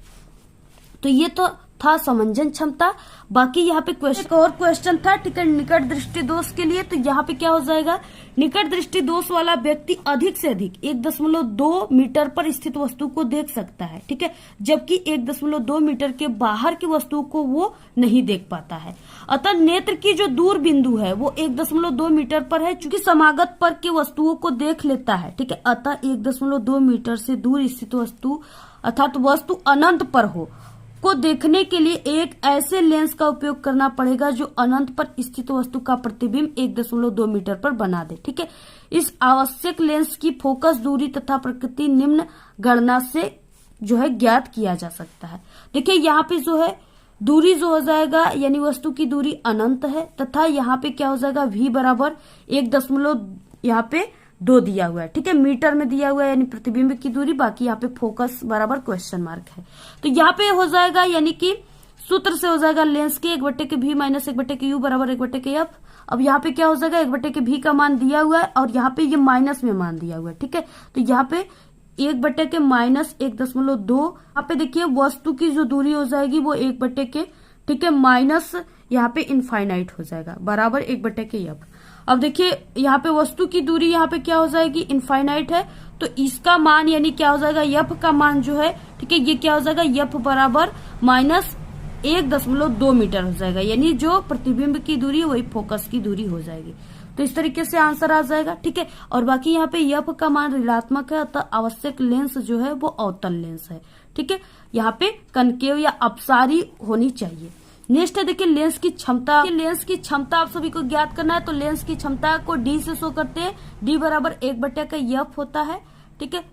तो ये तो था समंजन क्षमता। बाकी यहाँ पे क्वेश्चन और क्वेश्चन था, ठीक है, निकट दृष्टि दोष के लिए। तो यहाँ पे क्या हो जाएगा, निकट दृष्टि दोष वाला व्यक्ति अधिक से अधिक 1.2 मीटर पर स्थित वस्तु को देख सकता है, ठीक है, जबकि 1.2 मीटर के बाहर की वस्तु को वो नहीं देख पाता है। अतः नेत्र की जो दूर बिंदु है वो 1.2 मीटर पर है, चूंकि समागत पर की वस्तुओं को देख लेता है, ठीक है। अतः 1.2 मीटर से दूर स्थित वस्तु अर्थात वस्तु अनंत पर हो को देखने के लिए एक ऐसे लेंस का उपयोग करना पड़ेगा जो अनंत पर स्थित वस्तु का प्रतिबिंब 1.2 मीटर पर बना दे, ठीक है। इस आवश्यक लेंस की फोकस दूरी तथा प्रकृति निम्न गणना से जो है ज्ञात किया जा सकता है। देखिए यहाँ पे जो है दूरी जो हो जाएगा यानी वस्तु की दूरी अनंत है, तथा यहाँ पे क्या हो जाएगा v बराबर 1.2 दिया हुआ है, ठीक है, मीटर में दिया हुआ है यानी प्रतिबिंब की दूरी। बाकी यहाँ पे फोकस बराबर क्वेश्चन मार्क है। तो यहाँ पे हो जाएगा यानी कि सूत्र से हो जाएगा लेंस के 1/v माइनस 1/u बराबर 1/f। अब यहाँ पे क्या हो जाएगा 1/v का मान दिया हुआ है और यहाँ पे ये माइनस में मान दिया हुआ है, ठीक है। तो यहाँ पे 1/-1.2। यहाँ पे देखिए वस्तु की जो दूरी हो जाएगी वो 1/, ठीक है, माइनस यहाँ पे इनफाइनाइट हो जाएगा बराबर 1/f। अब देखिए यहाँ पे वस्तु की दूरी यहाँ पे क्या हो जाएगी इनफाइनाइट है, तो इसका मान यानी क्या हो जाएगा f का मान जो है, ठीक है, ये क्या हो जाएगा f बराबर माइनस 1.2 मीटर हो जाएगा, यानी जो प्रतिबिंब की दूरी वही फोकस की दूरी हो जाएगी। तो इस तरीके से आंसर आ जाएगा, ठीक है। और बाकी यहाँ पे f का मान ऋणात्मक है, अतः आवश्यक लेंस जो है वो अवतल लेंस है, ठीक है। यहाँ पे कनकेव या अपसारी होनी चाहिए। नेक्स्ट है देखिए लेंस की क्षमता। लेंस की क्षमता आप सभी को ज्ञात करना है, तो लेंस की क्षमता को d से शो करते हैं, d बराबर 1/f होता है, ठीक है।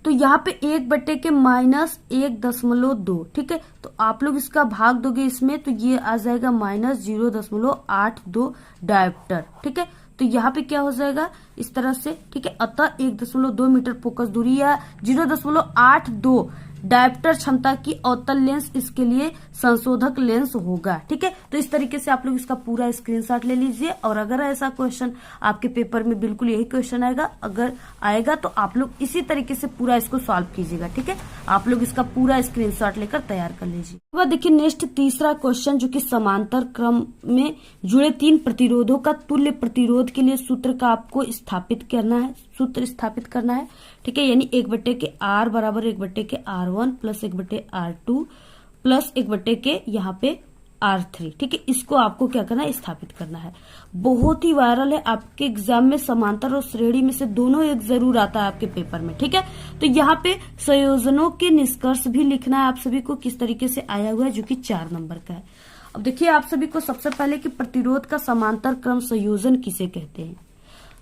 तो यहाँ पे 1/-1.2, ठीक है। तो आप लोग इसका भाग दोगे इसमें तो ये आ जाएगा -0.82 डायोप्टर, ठीक है। तो यहाँ पे क्या हो जाएगा इस तरह से, ठीक है। अतः 1.2 मीटर फोकस दूरी या 0.82 डायोप्टर क्षमता की अवतल लेंस इसके लिए संशोधक लेंस होगा, ठीक है। तो इस तरीके से आप लोग इसका पूरा स्क्रीनशॉट ले लीजिए। और अगर ऐसा क्वेश्चन आपके पेपर में बिल्कुल यही क्वेश्चन आएगा, अगर आएगा तो आप लोग इसी तरीके से पूरा इसको सॉल्व कीजिएगा, ठीक है। आप लोग इसका पूरा स्क्रीनशॉट लेकर तैयार कर लीजिए। वह देखिए नेक्स्ट तीसरा क्वेश्चन जो कि समांतर क्रम में जुड़े 3 प्रतिरोधों का तुल्य प्रतिरोध के लिए सूत्र का आपको स्थापित करना है, सूत्र स्थापित करना है, ठीक है। यानी 1/r बराबर 1/r1 प्लस 1/r2 प्लस 1/, यहाँ पे R3, ठीक है। इसको आपको क्या करना है स्थापित करना है। बहुत ही वायरल है, आपके एग्जाम में समांतर और श्रेणी में से दोनों एक जरूर आता है आपके पेपर में, ठीक है। तो यहाँ पे संयोजनों के निष्कर्ष भी लिखना है आप सभी को, किस तरीके से आया हुआ है, जो कि 4 नंबर का है। अब देखिए आप सभी को सबसे पहले कि प्रतिरोध का समांतर क्रम संयोजन किसे कहते हैं।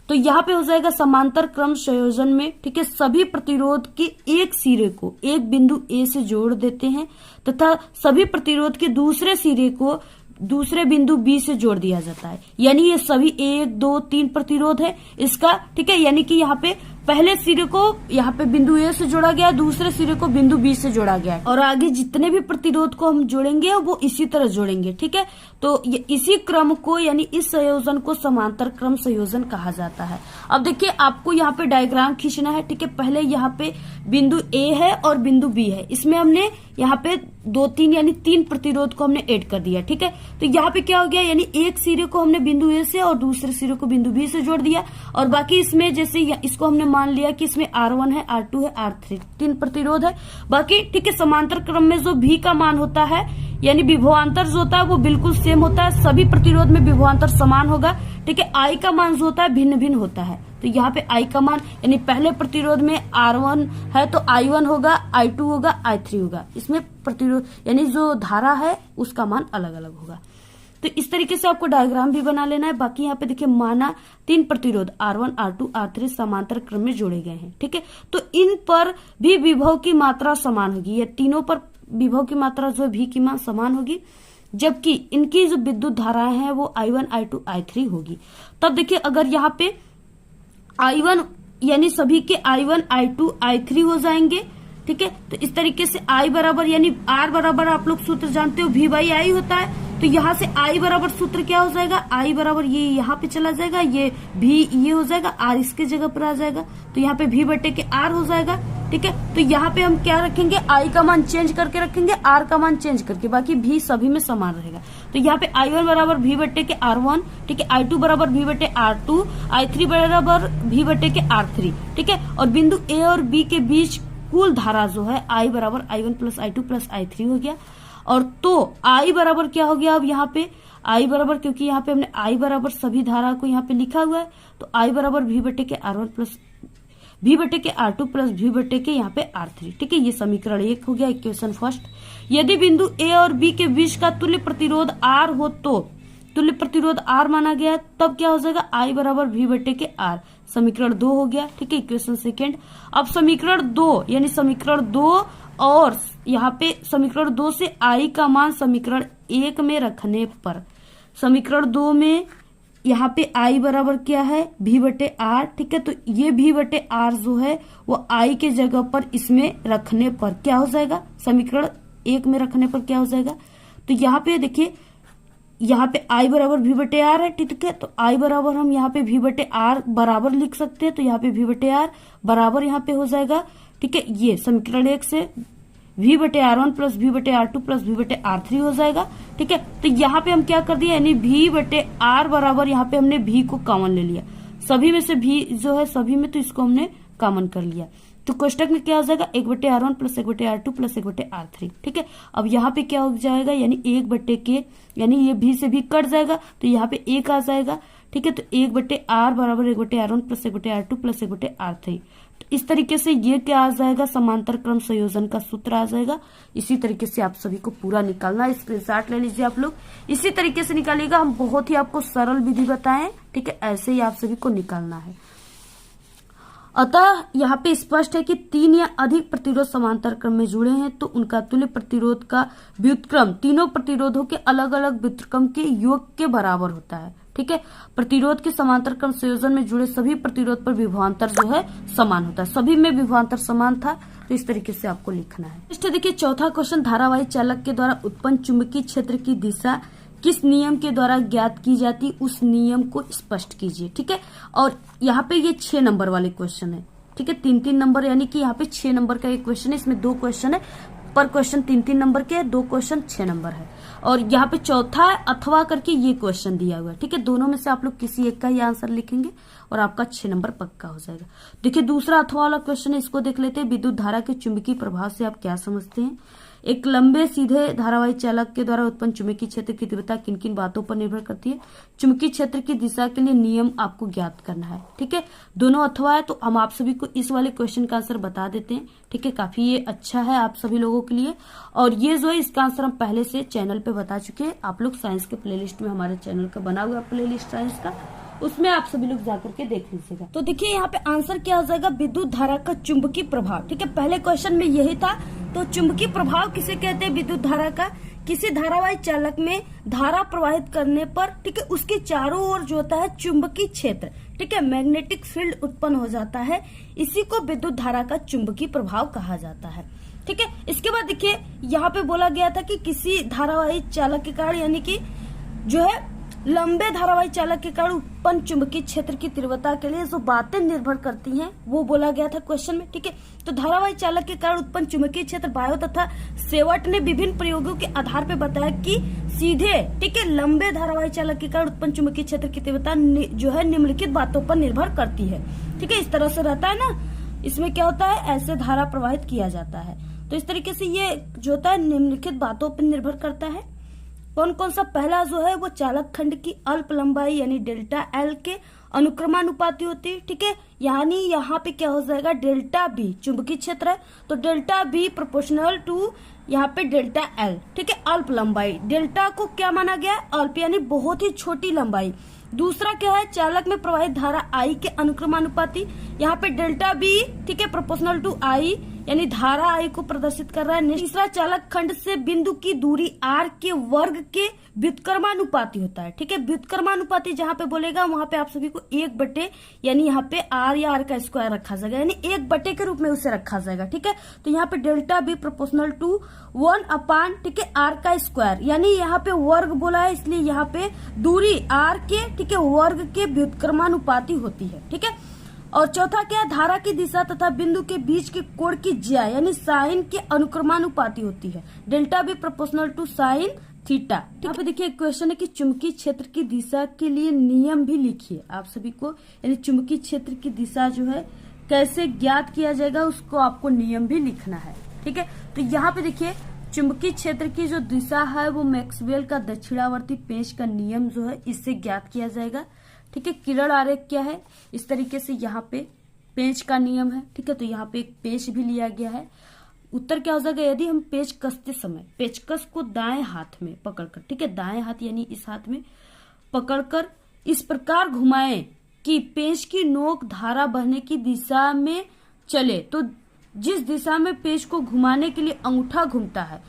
तो यहाँ पे हो जाएगा समांतर क्रम संयोजन में, ठीक है, सभी प्रतिरोध के एक सिरे को एक बिंदु A से जोड़ देते हैं तथा सभी प्रतिरोध के दूसरे सिरे को दूसरे बिंदु B से जोड़ दिया जाता है। यानी ये सभी 1, 2, 3 प्रतिरोध है इसका, ठीक है। यानी कि यहाँ पे पहले सिरे को यहाँ पे बिंदु A से जोड़ा गया, दूसरे सिरे को बिंदु B से जोड़ा गया है, और आगे जितने भी प्रतिरोध को हम जोड़ेंगे वो इसी तरह जोड़ेंगे, ठीक है। तो ये इसी क्रम को यानी इस संयोजन को समांतर क्रम संयोजन कहा जाता है। अब देखिए आपको यहाँ पे डायग्राम खींचना है, ठीक है। पहले यहाँ पे बिंदु A है और बिंदु B है, इसमें हमने यहाँ पे 2, 3 यानी 3 प्रतिरोध को हमने ऐड कर दिया, ठीक है। तो यहाँ पे क्या हो गया यानी एक सिरे को हमने बिंदु A से और दूसरे सिरे को बिंदु B से जोड़ दिया, और बाकी इसमें जैसे इसको हमने मान लिया कि इसमें R1 है, R2 है, R3 3 प्रतिरोध है बाकी, ठीक है। समांतर क्रम में जो V का मान होता है यानी विभवांतर जो होता है वो बिल्कुल सेम होता है, सभी प्रतिरोध में विभवांतर समान होगा, ठीक है। I का मान जो होता है भिन्न भिन्न होता है। तो यहाँ पे I का मान यानी पहले प्रतिरोध में R1 है तो I1 होगा, I2 होगा, I3 होगा, इसमें प्रतिरोध यानी जो धारा है उसका मान अलग अलग होगा। तो इस तरीके से आपको डायग्राम भी बना लेना है। बाकी यहाँ पे देखिए माना 3 प्रतिरोध R1, R2, R3 समांतर क्रम में जोड़े गए हैं, ठीक है। तो इन पर भी विभव की मात्रा समान होगी, ये तीनों पर विभव की मात्रा जो V की मान समान होगी, जबकि इनकी जो विद्युत धाराएं हैं वो I1, I2, I3 होगी। तब देखिए अगर यहाँ पे I1 यानी सभी के I1, I2, I3 हो जाएंगे, ठीक है। तो इस तरीके से I बराबर यानी R बराबर आप लोग सूत्र जानते हो V/I होता है। तो यहाँ से I बराबर सूत्र क्या हो जाएगा, I बराबर ये यहाँ पे चला जाएगा, ये V ये हो जाएगा, R इसके जगह पर आ जाएगा, तो यहाँ पे V/R हो जाएगा, ठीक है। तो यहाँ पे हम क्या रखेंगे, आई का मान चेंज करके रखेंगे, आर का मान चेंज करके, बाकी भी सभी में समान रहेगा। तो यहाँ पे I1 बराबर V बटे के R1, ठीक है, I2 बराबर V बटे R2, I3 बराबर V बटे के R3, ठीक है। और बिंदु A और B के बीच कुल धारा जो है I बराबर I1 plus I2 plus I3 हो गया। और तो I बराबर क्या हो गया, अब यहाँ पे I बराबर, क्योंकि यहाँ पे हमने I बराबर सभी धारा को यहाँ पे लिखा हुआ है, तो I बराबर V बटे के R1 प्लस V बटे के R2 प्लस V बटे के यहाँ पे R3, ठीक है। ये समीकरण 1 हो गया, इक्वेशन फर्स्ट। यदि बिंदु A और B के बीच का तुल्य प्रतिरोध R हो तो तुल्य प्रतिरोध R माना गया, तब क्या हो जाएगा, I बराबर V बटे के R, समीकरण 2 हो गया, ठीक है, इक्वेशन सेकेंड। अब समीकरण 2 यानी समीकरण 2 और यहाँ पे समीकरण 2 से I का मान समीकरण 1 में रखने पर, समीकरण 2 में यहाँ पे I बराबर क्या है, V बटे R, ठीक है। तो ये V बटे R जो है वो I के जगह पर इसमें रखने पर क्या हो जाएगा, समीकरण 1 में रखने पर क्या हो जाएगा। तो यहाँ पे देखिए, यहाँ पे I बराबर V बटे R है, ठीक है। तो I बराबर हम यहाँ पे V बटे R बराबर लिख सकते हैं, तो यहाँ पे V बटे R बराबर यहाँ पे हो जाएगा, ठीक है। ये समीकरण 1 से V बटे R1 प्लस V बटे R2 प्लस V बटे R3 हो जाएगा, ठीक है। तो यहाँ पे हम क्या कर दिए, यानी V बटे R बराबर यहाँ पे हमने V को कॉमन ले लिया, सभी में से V जो है सभी में, तो इसको हमने कॉमन कर लिया। तो कोष्टक में क्या हो जाएगा, 1 बटे R1 प्लस 1 बटे R2 प्लस 1 बटे R3, ठीक है। अब यहाँ पे क्या हो जाएगा, यानी 1 बटे के, यानी ये V से V कट जाएगा, तो यहाँ पे 1 आ जाएगा, ठीक है। तो 1 बटे R बराबर 1 बटे R1 प्लस 1 बटे R2 प्लस 1 बटे R3। तो इस तरीके से ये क्या आ जाएगा, समांतर क्रम संयोजन का सूत्र आ जाएगा। इसी तरीके से आप सभी को पूरा निकालना है, स्क्रीनशॉट ले लीजिए आप लोग, इसी तरीके से निकालिएगा। हम बहुत ही आपको सरल विधि बताएं, ठीक है, ऐसे ही आप सभी को निकालना है। अतः यहाँ पे स्पष्ट है कि 3 या अधिक प्रतिरोध समांतर क्रम में जुड़े हैं तो उनका तुल्य प्रतिरोध का व्युत्क्रम तीनों प्रतिरोधों के अलग अलग व्युत्क्रम के योग के बराबर होता है, ठीक है। प्रतिरोध के समांतर क्रम संयोजन में जुड़े सभी प्रतिरोध पर विभवांतर जो है समान होता है, सभी में विभवांतर समान था, तो इस तरीके से आपको लिखना है। नेक्स्ट देखिए चौथा क्वेश्चन, धारावाही चालक के द्वारा उत्पन्न चुंबकीय क्षेत्र की दिशा किस नियम के द्वारा ज्ञात की जाती, उस नियम को स्पष्ट कीजिए, ठीक है। और यहाँ पे ये 6 नंबर वाले क्वेश्चन है, ठीक है, 3-3 नंबर, यानी कि यहाँ पे 6 नंबर का एक क्वेश्चन है, इसमें 2 क्वेश्चन है, पर क्वेश्चन 3-3 नंबर के है, 2 क्वेश्चन 6 नंबर है। और यहाँ पे चौथा अथवा करके ये क्वेश्चन दिया हुआ है, ठीक है। दोनों में से आप लोग किसी एक का ही आंसर लिखेंगे और आपका 6 नंबर पक्का हो जाएगा। देखिए दूसरा अथवा वाला क्वेश्चन है, इसको देख लेते हैं। विद्युत धारा के चुंबकीय प्रभाव से आप क्या समझते हैं। एक लंबे सीधे धारावाही चालक के द्वारा उत्पन्न चुंबकीय क्षेत्र की तीव्रता किन किन बातों पर निर्भर करती है। चुंबकीय क्षेत्र की दिशा के लिए नियम आपको ज्ञात करना है, ठीक है। दोनों अथवा है, तो हम आप सभी को इस वाले क्वेश्चन का आंसर बता देते हैं, ठीक है। काफी ये अच्छा है आप सभी लोगों के लिए, और ये जो है इसका आंसर हम पहले से चैनल पे बता चुके हैं। आप लोग साइंस के प्लेलिस्ट में, हमारे चैनल का बना हुआ प्लेलिस्ट साइंस का, उसमें आप सभी लोग जाकर के देख लीजिएगा। तो देखिए यहाँ पे आंसर क्या हो जाएगा, विद्युत धारा का चुंबकीय प्रभाव, ठीक है। पहले क्वेश्चन में यही था, तो चुंबकीय प्रभाव किसे कहते हैं, विद्युत धारा का किसी धारावाही चालक में धारा प्रवाहित करने पर, ठीक है, उसके चारों ओर जो होता है चुंबकीय क्षेत्र, ठीक है, मैग्नेटिक फील्ड उत्पन्न हो जाता है, इसी को विद्युत धारा का चुंबकीय प्रभाव कहा जाता है, ठीक है। इसके बाद देखिए यहाँ पे बोला गया था कि किसी धारावाही चालक के कारण, यानी कि जो है लंबे धारावाही चालक के कारण उत्पन्न चुंबकीय क्षेत्र की तीव्रता के लिए जो बातें निर्भर करती हैं वो बोला गया था क्वेश्चन में, ठीक है। तो धारावाही चालक के कारण उत्पन्न चुंबकीय क्षेत्र बायो तथा सेवट ने विभिन्न प्रयोगों के आधार पर बताया कि सीधे, ठीक है, लंबे धारावाही चालक के कारण उत्पन्न चुंबकीय क्षेत्र की तीव्रता जो है निम्नलिखित बातों पर निर्भर करती है, ठीक है। इस तरह से रहता है ना, इसमें क्या होता है, ऐसे धारा प्रवाहित किया जाता है। तो इस तरीके से ये जो होता है निम्नलिखित बातों पर निर्भर करता है। कौन कौन सा, पहला जो है वो चालक खंड की अल्प लंबाई यानी डेल्टा एल के अनुक्रमानुपाती होती है, ठीक है। यानी यहाँ पे क्या हो जाएगा, डेल्टा बी चुंबकीय क्षेत्र है, तो डेल्टा बी प्रोपोर्शनल टू यहाँ पे डेल्टा एल, ठीक है, अल्प लंबाई। डेल्टा को क्या माना गया है, अल्प यानी बहुत ही छोटी लंबाई। दूसरा क्या है, चालक में प्रवाहित धारा आई के अनुक्रमानुपाती, यहाँ पे डेल्टा बी, ठीक है, प्रोपोर्शनल टू आई यानी धारा आई को प्रदर्शित कर रहा है। तीसरा चालक खंड से बिंदु की दूरी आर के वर्ग के व्युत्क्रमानुपाती होता है, ठीक है। व्युत्क्रमानुपाती जहाँ पे बोलेगा वहां पे आप सभी को 1 बटे यानी यहाँ पे आर या आर का स्क्वायर रखा जाएगा, यानी 1 बटे के रूप में उसे रखा जाएगा, ठीक है। तो यहाँ पे डेल्टा बी प्रोपोर्शनल टू 1/, ठीक है, आर का स्क्वायर, यानी यहाँ पे वर्ग बोला है इसलिए यहाँ पे दूरी आर के, ठीक है, वर्ग के व्युत्क्रमानुपाती होती है, ठीक है। और चौथा क्या है, धारा की दिशा तथा बिंदु के बीच के कोण की ज्या यानी साइन के अनुक्रमानुपाती होती है। डेल्टा भी प्रोपोर्शनल टू साइन थीटा। यहाँ पे देखिए क्वेश्चन है कि चुंबकीय क्षेत्र की दिशा के लिए नियम भी लिखिए आप सभी को, यानी चुंबकीय क्षेत्र की दिशा जो है कैसे ज्ञात किया जाएगा उसको आपको नियम भी लिखना है। ठीक है, तो यहाँ पे देखिए चुंबकीय क्षेत्र की जो दिशा है वो मैक्सवेल का दक्षिणावर्ती पेंच का नियम जो है इससे ज्ञात किया जाएगा। ठीक है, किरण आरेख क्या है, इस तरीके से यहाँ पे पेंच का नियम है। ठीक है, तो यहाँ पे एक पेंच भी लिया गया है। उत्तर क्या हो जाएगा, यदि हम पेच कसते समय पेचकस को दाएं हाथ में पकड़कर, ठीक है, दाएं हाथ यानी इस हाथ में पकड़कर इस प्रकार घुमाएं कि पेच की नोक धारा बहने की दिशा में चले, तो जिस दिशा में पेच को घुमाने के लिए अंगूठा घूमता है,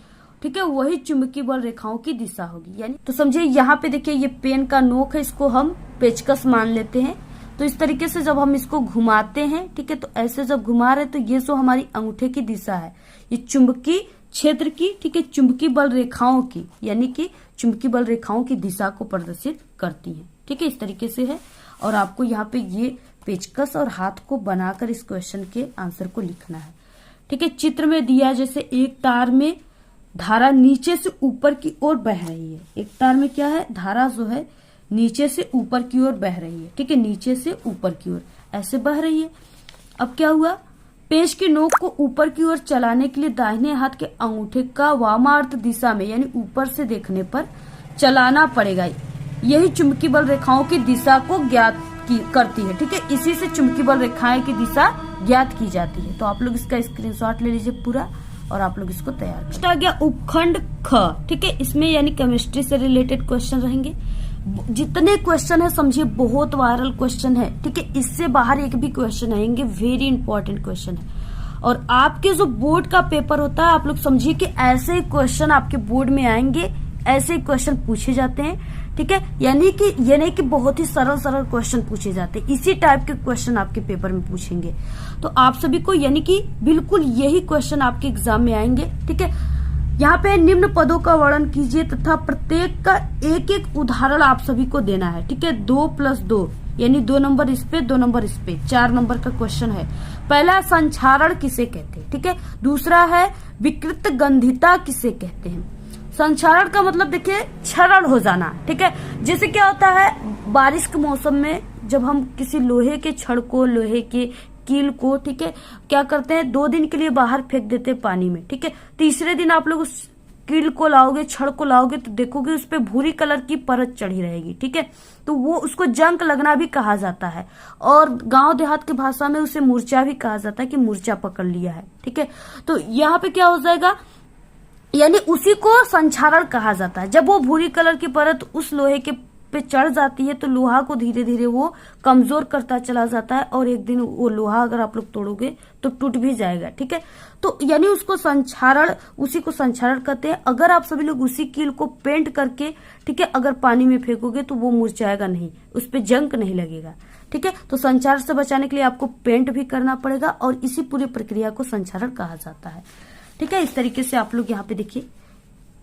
ठीक है, वही चुंबकीय बल रेखाओं की दिशा होगी। यानी तो समझिए यहाँ पे देखिए ये पेन का नोक है, इसको हम पेचकस मान लेते हैं। तो इस तरीके से जब हम इसको घुमाते हैं, ठीक है, तो ऐसे जब घुमा रहे तो ये जो हमारी अंगूठे की दिशा है ये चुंबकीय क्षेत्र की, ठीक है, चुंबकीय बल रेखाओं की यानी कि चुंबकीय बल रेखाओं की दिशा को प्रदर्शित करती है। ठीक है, इस तरीके से है। और आपको यहाँ पे ये पेचकस और हाथ को बनाकर इस क्वेश्चन के आंसर को लिखना है। ठीक है, चित्र में दिया जैसे एक तार में धारा नीचे से ऊपर की ओर बह रही है। एक तार में क्या है, धारा जो है नीचे से ऊपर की ओर बह रही है। ठीक है, नीचे से ऊपर की ओर ऐसे बह रही है। अब क्या हुआ, पेच की नोक को ऊपर की ओर चलाने के लिए दाहिने हाथ के अंगूठे का वामार्थ दिशा में यानी ऊपर से देखने पर चलाना पड़ेगा। यही चुंबकीय बल रेखाओं की दिशा को ज्ञात करती है। ठीक है, इसी से चुंबकीय बल रेखाएं की दिशा ज्ञात की जाती है। तो आप लोग इसका स्क्रीनशॉट ले लीजिए पूरा और आप लोग इसको तैयार करें। आ गया उपखंड ख। ठीक है, इसमें यानी केमिस्ट्री से रिलेटेड क्वेश्चन रहेंगे। जितने क्वेश्चन है समझिए बहुत वायरल क्वेश्चन है। ठीक है, इससे बाहर एक भी क्वेश्चन आएंगे, वेरी इंपॉर्टेंट क्वेश्चन है। और आपके जो बोर्ड का पेपर होता है आप लोग समझिए कि ऐसे ही क्वेश्चन आपके बोर्ड में आएंगे, ऐसे ही क्वेश्चन पूछे जाते हैं। ठीक है, यानी कि ये नहीं कि बहुत ही सरल सरल क्वेश्चन पूछे जाते हैं, इसी टाइप के क्वेश्चन आपके पेपर में पूछेंगे। तो आप सभी को यानी कि बिल्कुल यही क्वेश्चन आपके एग्जाम में आएंगे। ठीक है, यहाँ पे निम्न पदों का वर्णन कीजिए तथा प्रत्येक का एक एक उदाहरण आप सभी को देना है। ठीक है, 2+2 यानी 2 नंबर इस पे 2 नंबर इस पे, 4 नंबर का क्वेश्चन है। पहला संक्षारण किसे कहते हैं, ठीक है। दूसरा है विकृत गंधिता किसे कहते हैं। संक्षारण का मतलब देखिए क्षरण हो जाना, ठीक है। जैसे क्या होता है बारिश के मौसम में जब हम किसी लोहे के छड़ को, लोहे के कील को, ठीक है, क्या करते हैं 2 दिन के लिए बाहर फेंक देते हैं पानी में, ठीक है। तीसरे दिन आप लोग उस कील को लाओगे, छड़ को लाओगे तो देखोगे उस पे भूरी कलर की परत चढ़ी रहेगी, ठीक है। तो वो उसको जंक लगना भी कहा जाता है और गांव देहात की भाषा में उसे मूर्छा भी कहा जाता है कि मूर्छा पकड़ लिया है, ठीक है। तो यहाँ पे क्या हो जाएगा, यानी उसी को संक्षारण कहा जाता है। जब वो भूरी कलर की परत उस लोहे के पे चढ़ जाती है तो लोहा को धीरे धीरे वो कमजोर करता चला जाता है और एक दिन वो लोहा अगर आप लोग तोड़ोगे तो टूट भी जाएगा, ठीक है। तो यानी उसको संक्षारण, उसी को संक्षारण कहते हैं। अगर आप सभी लोग उसी कील को पेंट करके, ठीक है, अगर पानी में फेंकोगे तो वो मुरझाएगा नहीं, उस पे जंक नहीं लगेगा, ठीक है। तो संक्षारण से बचाने के लिए आपको पेंट भी करना पड़ेगा और इसी पूरी प्रक्रिया को संक्षारण कहा जाता है, ठीक है। इस तरीके से आप लोग यहाँ पे देखिए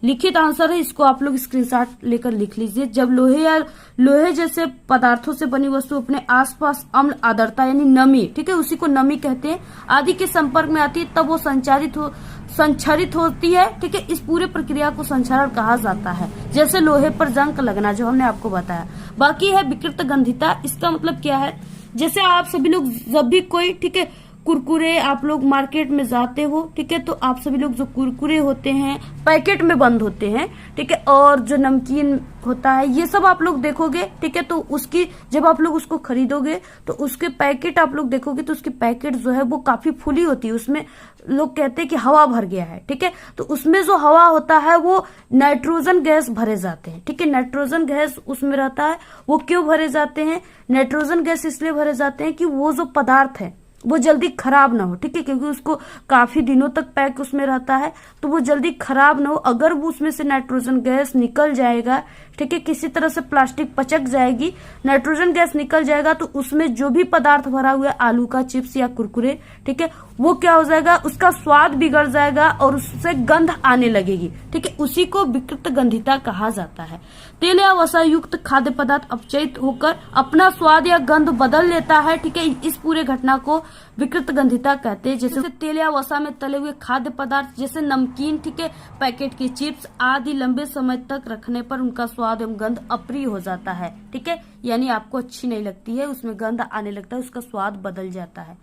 लिखित आंसर है, इसको आप लोग स्क्रीनशॉट लेकर लिख लीजिए। जब लोहे या लोहे जैसे पदार्थों से बनी वस्तु अपने आसपास अम्ल आर्द्रता यानी नमी, ठीक है, उसी को नमी कहते हैं, आदि के संपर्क में आती है तब वो संक्षारित होती है, ठीक है। इस पूरे प्रक्रिया को संक्षारण कहा जाता है, जैसे लोहे पर जंक लगना जो हमने आपको बताया। बाकी है विकृत गंधिता, इसका मतलब क्या है, जैसे आप सभी लोग जब भी कोई, ठीक है, कुरकुरे आप लोग मार्केट में जाते हो, ठीक है, तो आप सभी लोग जो कुरकुरे होते हैं पैकेट में बंद होते हैं, ठीक है, और जो नमकीन होता है ये सब आप लोग देखोगे, ठीक है। तो उसकी जब आप लोग उसको खरीदोगे तो उसके पैकेट आप लोग देखोगे तो उसकी पैकेट जो है वो काफी फुली होती है, उसमें लोग कहते हैं कि हवा भर गया है, ठीक है। तो उसमें जो हवा होता है वो नाइट्रोजन गैस भरे जाते हैं, ठीक है। नाइट्रोजन गैस उसमें रहता है। वो क्यों भरे जाते हैं, नाइट्रोजन गैस इसलिए भरे जाते हैं कि वो जो पदार्थ है वो जल्दी खराब ना हो, ठीक है, क्योंकि उसको काफी दिनों तक पैक उसमें रहता है, तो वो जल्दी खराब ना हो। अगर वो उसमें से नाइट्रोजन गैस निकल जाएगा, ठीक है, किसी तरह से प्लास्टिक पचक जाएगी, नाइट्रोजन गैस निकल जाएगा, तो उसमें जो भी पदार्थ भरा हुआ है, आलू का चिप्स या कुरकुरे, ठीक है, वो क्या हो जाएगा, उसका स्वाद बिगड़ जाएगा और उससे गंध आने लगेगी, ठीक है। उसी को विकृत गंधिता कहा जाता है। तेल या वसा युक्त खाद्य पदार्थ अपचयित होकर अपना स्वाद या गंध बदल लेता है, ठीक है, इस पूरे घटना को विकृत गंधिता कहते हैं। जैसे तेल या वसा में तले हुए खाद्य पदार्थ जैसे नमकीन, ठीक है, पैकेट की चिप्स आदि लंबे समय तक रखने पर उनका स्वाद एवं गंध अप्रिय हो जाता है, ठीक है, यानी आपको अच्छी नहीं लगती है, उसमें गंध आने लगता है, उसका स्वाद बदल जाता है।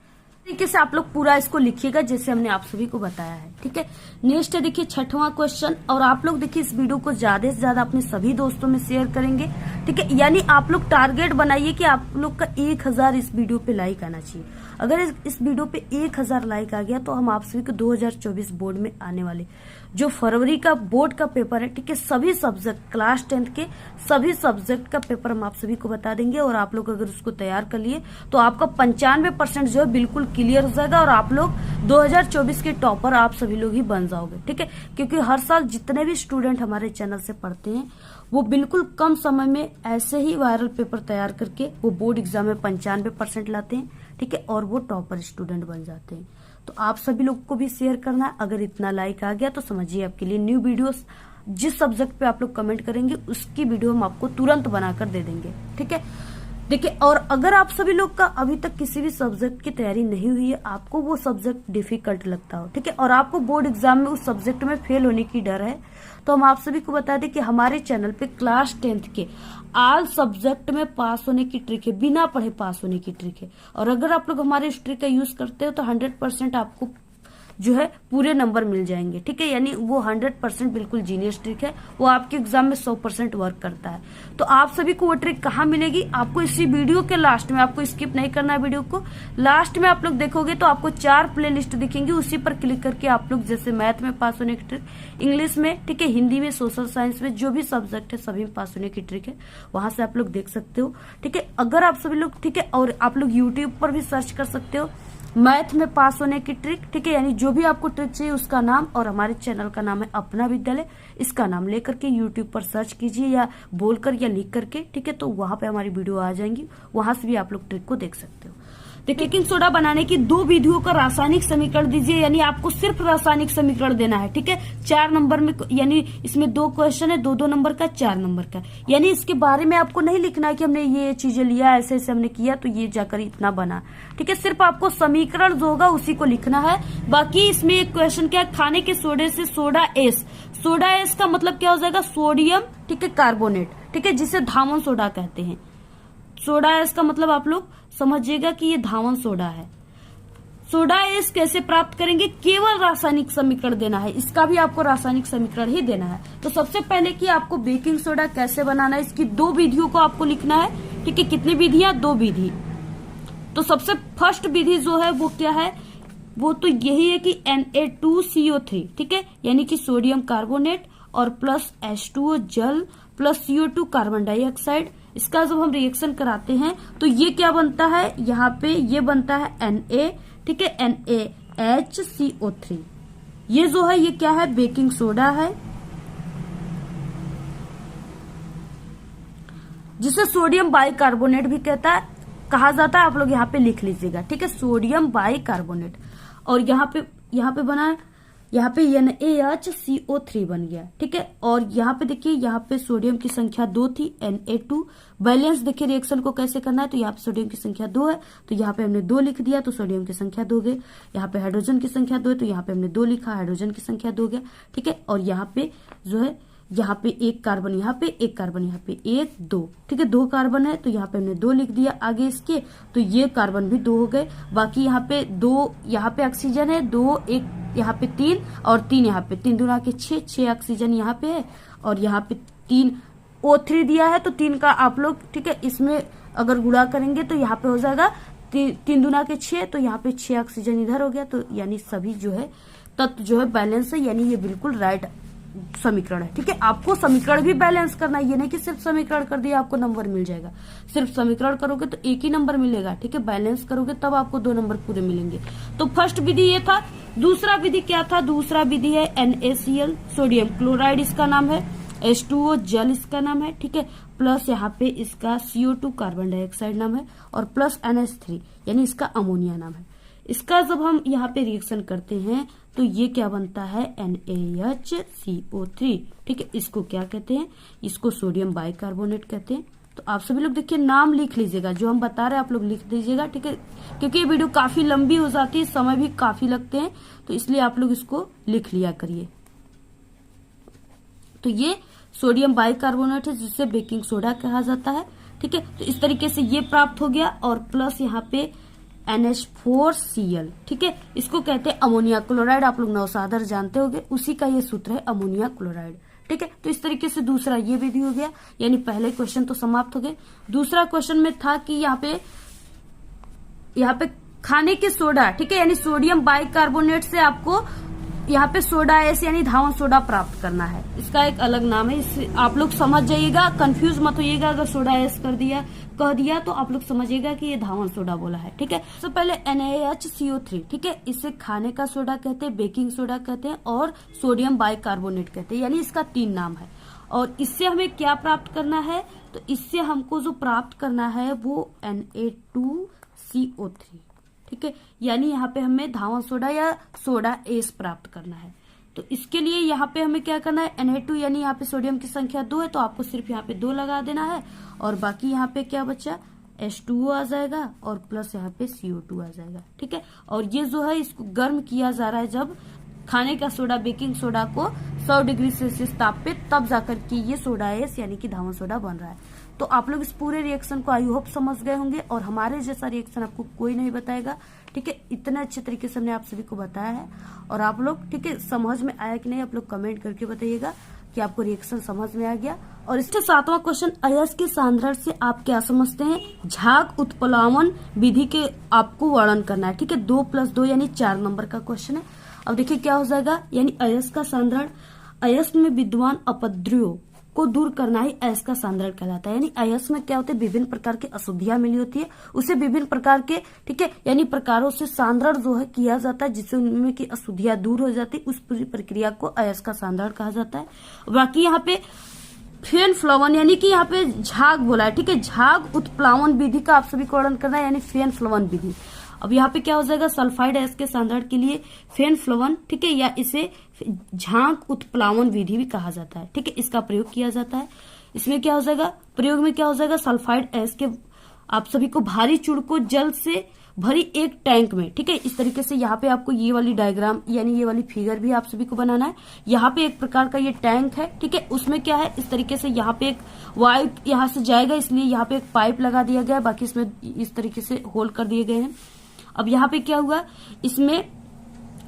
तरीके से आप लोग पूरा इसको लिखिएगा जैसे हमने आप सभी को बताया है, ठीक है। नेक्स्ट है देखिए 6वां क्वेश्चन, और आप लोग देखिए इस वीडियो को ज्यादा से ज्यादा अपने सभी दोस्तों में शेयर करेंगे, ठीक है, यानी आप लोग टारगेट बनाइए कि आप लोग का 1000 इस वीडियो पे लाइक आना चाहिए। अगर इस वीडियो पे 1000 लाइक आ गया तो हम आप सभी को 2024 बोर्ड में आने वाले जो फरवरी का बोर्ड का पेपर है, ठीक है, सभी सब्जेक्ट क्लास 10th के सभी सब्जेक्ट का पेपर हम आप सभी को बता देंगे। और आप लोग अगर उसको तैयार कर लिए तो आपका 95% जो है बिल्कुल क्लियर हो जाएगा और आप लोग 2024 के टॉपर आप सभी लोग ही बन जाओगे, ठीक है, क्योंकि हर साल जितने भी स्टूडेंट हमारे चैनल से पढ़ते हैं वो बिल्कुल कम समय में ऐसे ही वायरल पेपर तैयार करके वो बोर्ड एग्जाम में 95% लाते हैं, ठीक है, और वो टॉपर स्टूडेंट बन जाते हैं। तो आप सभी लोग को भी शेयर करना है। अगर इतना लाइक आ गया तो समझिए आपके लिए न्यू वीडियोस जिस सब्जेक्ट पे आप लोग कमेंट करेंगे उसकी वीडियो हम आपको तुरंत बनाकर दे देंगे, ठीक है। देखिए, और अगर आप सभी लोग का अभी तक किसी भी सब्जेक्ट की तैयारी नहीं हुई है, आपको वो सब्जेक्ट डिफिकल्ट लगता हो, ठीक है, और आपको बोर्ड एग्जाम में उस सब्जेक्ट में फेल होने की डर है, तो हम आप सभी को बता दें कि हमारे चैनल पे क्लास 10th के ऑल सब्जेक्ट में पास होने की ट्रिक है, बिना पढ़े पास होने की ट्रिक है। और अगर आप लोग हमारे इस ट्रिक का यूज करते हो तो 100% आपको जो है पूरे नंबर मिल जाएंगे, ठीक है, यानी वो 100% बिल्कुल जीनियस ट्रिक है, वो आपके एग्जाम में 100% वर्क करता है। तो आप सभी को वो ट्रिक कहाँ मिलेगी, आपको इसी वीडियो के लास्ट में, आपको स्किप नहीं करना है वीडियो को, लास्ट में आप लोग देखोगे तो आपको 4 प्ले लिस्ट दिखेंगी, उसी पर क्लिक करके आप लोग जैसे मैथ में पास होने की ट्रिक, इंग्लिश में, ठीक है, हिंदी में, सोशल साइंस में, जो भी सब्जेक्ट है सभी में पास होने की ट्रिक है, वहां से आप लोग देख सकते हो, ठीक है। अगर आप सभी लोग, ठीक है, और आप लोग यूट्यूब पर भी सर्च कर सकते हो मैथ में पास होने की ट्रिक, ठीक है, यानी जो भी आपको ट्रिक चाहिए उसका नाम, और हमारे चैनल का नाम है अपना विद्यालय, इसका नाम लेकर के यूट्यूब पर सर्च कीजिए या बोलकर या लिख करके, ठीक है, तो वहां पे हमारी वीडियो आ जाएंगी, वहां से भी आप लोग ट्रिक को देख सकते हो। देखिए, बेकिंग सोडा बनाने की 2 विधियों का रासायनिक समीकरण दीजिए, यानी आपको सिर्फ रासायनिक समीकरण देना है, ठीक है, 4 नंबर में, यानी इसमें 2 क्वेश्चन है, 2-2 नंबर का, 4 नंबर का, यानी इसके बारे में आपको नहीं लिखना है कि हमने ये चीजें लिया, ऐसे ऐसे हमने किया तो ये जाकर इतना बना, ठीक है, सिर्फ आपको समीकरण जो होगा उसी को लिखना है। बाकी इसमें एक क्वेश्चन क्या है, खाने के सोडे से सोडा एस, सोडा एस का मतलब क्या हो जाएगा, सोडियम, ठीक है, कार्बोनेट, ठीक है, जिसे धावन सोडा कहते हैं। सोडा एस का मतलब आप लोग समझिएगा कि ये धावन सोडा है। सोडा एस कैसे प्राप्त करेंगे, केवल रासायनिक समीकरण देना है, इसका भी आपको रासायनिक समीकरण ही देना है। तो सबसे पहले कि आपको बेकिंग सोडा कैसे बनाना है, इसकी 2 विधियों को आपको लिखना है, ठीक है, कितनी विधियां, 2 विधि। तो सबसे फर्स्ट विधि जो है वो क्या है, वो तो यही है कि Na2CO3, ठीक है, यानी कि सोडियम कार्बोनेट और प्लस H2O जल प्लस CO2 कार्बन डाइऑक्साइड, इसका जब हम रिएक्शन कराते हैं तो ये क्या बनता है, यहाँ पे ये बनता है Na, ठीक है, NaHCO3, ये जो है ये क्या है, बेकिंग सोडा है, जिसे सोडियम बाइकार्बोनेट भी कहा जाता है, आप लोग यहाँ पे लिख लीजिएगा, ठीक है, सोडियम बाइकार्बोनेट। और यहाँ पे बना है, यहाँ पे NaHCO3 बन गया, ठीक है, और यहाँ पे देखिए, यहाँ पे सोडियम की संख्या 2 थी, Na2, बैलेंस देखिए रिएक्शन को कैसे करना है, तो यहाँ पे सोडियम की संख्या 2 है तो यहाँ पे हमने 2 लिख दिया, तो सोडियम की संख्या 2 गए। यहाँ पे हाइड्रोजन की संख्या 2 है तो यहाँ पे हमने 2 लिखा, हाइड्रोजन की संख्या 2 गया, ठीक है, और यहाँ पे जो है, यहाँ पे 1 कार्बन, यहाँ पे 1 कार्बन, यहाँ पे 1 2, ठीक है, 2 कार्बन है तो यहाँ पे हमने 2 लिख दिया आगे इसके, तो ये कार्बन भी 2 हो गए। बाकी यहाँ पे 2, यहाँ पे ऑक्सीजन है 2, 1 यहाँ पे 3 और 3 यहाँ पे, 3 दूना के 6 ऑक्सीजन यहाँ पे है, और यहाँ पे 3 O3 दिया है तो 3 का आप लोग, ठीक है, इसमें अगर गुणा करेंगे तो यहाँ पे हो जाएगा 3 दूना के 6, तो यहाँ पे 6 ऑक्सीजन इधर हो गया, तो यानी सभी जो है तत्व जो है बैलेंस है, यानी ये बिल्कुल राइट समीकरण है। ठीक है, आपको समीकरण भी बैलेंस करना है, ये नहीं कि सिर्फ समीकरण कर दिया आपको नंबर मिल जाएगा। सिर्फ समीकरण करोगे तो एक ही नंबर मिलेगा। ठीक है, बैलेंस करोगे तब आपको 2 नंबर पूरे मिलेंगे। तो फर्स्ट विधि ये था। दूसरा विधि क्या था? दूसरा विधि है NaCl, सोडियम क्लोराइड इसका नाम है, H2O जल इसका नाम है। ठीक है, प्लस यहाँ पे इसका CO2 कार्बन डाइऑक्साइड नाम है, और प्लस NH3 यानी इसका अमोनिया नाम है। इसका जब हम यहाँ पे रिएक्शन करते हैं तो ये क्या बनता है? NaHCO3। ठीक है, इसको क्या कहते हैं? इसको सोडियम बाइकार्बोनेट कहते हैं। तो आप सभी लोग देखिए नाम लिख लीजिएगा, जो हम बता रहे हैं आप लोग लिख दीजिएगा। ठीक है, क्योंकि ये वीडियो काफी लंबी हो जाती है, समय भी काफी लगते हैं, तो इसलिए आप लोग इसको लिख लिया करिए। तो ये सोडियम बाइकार्बोनेट है, जिसे बेकिंग सोडा कहा जाता है। ठीक है, तो इस तरीके से ये प्राप्त हो गया, और प्लस यहाँ पे NH4Cl। ठीक है, इसको कहते हैं अमोनिया क्लोराइड। आप लोग नौसादर जानते होंगे, उसी का ये सूत्र है अमोनिया क्लोराइड। ठीक है, तो इस तरीके से दूसरा ये विधि हो गया, यानी पहले क्वेश्चन तो समाप्त हो गए। दूसरा क्वेश्चन में था कि यहाँ पे खाने के सोडा, ठीक है, यानी सोडियम बाइकार्बोनेट से आपको यहाँ पे सोडा एस यानी धावन सोडा प्राप्त करना है। इसका एक अलग नाम है, इससे आप लोग समझ जाइएगा, कंफ्यूज मत होइएगा। अगर सोडा एस कह दिया तो आप लोग समझिएगा कि ये धावन सोडा बोला है। ठीक है, सबसे पहले NaHCO3, ठीक है, इसे खाने का सोडा कहते हैं, बेकिंग सोडा कहते हैं, और सोडियम बाइकार्बोनेट कहते हैं, यानी इसका 3 नाम है। और इससे हमें क्या प्राप्त करना है? तो इससे हमको जो प्राप्त करना है वो Na2CO3। ठीक है, यानी यहाँ पे हमें धावन सोडा या सोडा एस प्राप्त करना है। तो इसके लिए यहाँ पे हमें क्या करना है? Na2 यानी यहाँ पे सोडियम की संख्या 2 है, तो आपको सिर्फ यहाँ पे 2 लगा देना है, और बाकी यहाँ पे क्या बचा? H2O आ जाएगा, और प्लस यहाँ पे CO2 आ जाएगा। ठीक है, और ये जो है इसको गर्म किया जा रहा है, जब खाने का सोडा बेकिंग सोडा को 100 डिग्री सेल्सियस ताप पे, तब जाकर के ये सोडा एस यानी कि धावन सोडा बन रहा है। तो आप लोग इस पूरे रिएक्शन को आई होप समझ गए होंगे, और हमारे जैसा रिएक्शन आपको कोई नहीं बताएगा। ठीक है, इतने अच्छे तरीके से हमने आप सभी को बताया है, और आप लोग ठीक है समझ में आया कि नहीं, आप लोग कमेंट करके बताइएगा कि आपको रिएक्शन समझ में आ गया। और इसके 7वां क्वेश्चन, अयस्क के सांद्रण से आप क्या समझते हैं? झाग उत्प्लावन विधि के आपको वर्णन करना है। ठीक है, 2 + 2 यानी 4 नंबर का क्वेश्चन है। अब देखिए क्या हो जाएगा, यानी अयस्क का सांद्रण, अयस्क में विद्यमान अपद्रव्यों को दूर करना ही अयस्क का सांद्रण कहलाता है। यानी अयस्क में क्या होते हैं? विभिन्न प्रकार की अशुद्धियां मिली होती है, उसे विभिन्न प्रकार के, ठीक है, यानी प्रकारों से सांद्रण जो है किया जाता है, जिससे उनमें की अशुद्धियां दूर हो जाती है। उस पूरी प्रक्रिया को अयस्क का सांद्रण कहा जाता है। बाकी यहाँ पे फेन फ्लवन यानी कि यहाँ पे झाग बोला है। ठीक है, झाग उत्प्लावन विधि का आप सभी को वर्णन करना है, यानी फेन फ्लवन विधि। अब यहाँ पे क्या हो जाएगा? सल्फाइड अयस्क के सांद्रण के लिए फेन फ्लवन, ठीक है, या इसे झाग उत्प्लावन विधि भी कहा जाता है। ठीक है, इसका प्रयोग किया जाता है। इसमें क्या हो जाएगा? प्रयोग में क्या हो जाएगा? सल्फाइड अयस्क के आप सभी को भारी चूड़ को जल से भरी एक टैंक में, ठीक है, इस तरीके से यहाँ पे आपको ये वाली डायग्राम यानी ये वाली फिगर भी आप सभी को बनाना है। यहाँ पे एक प्रकार का ये टैंक है, ठीक है, उसमें क्या है, इस तरीके से यहाँ पे एक वायु यहाँ से जाएगा, इसलिए यहाँ पे एक पाइप लगा दिया गया है, बाकी इसमें इस तरीके से होल कर दिए गए हैं। अब यहाँ पे क्या हुआ, इसमें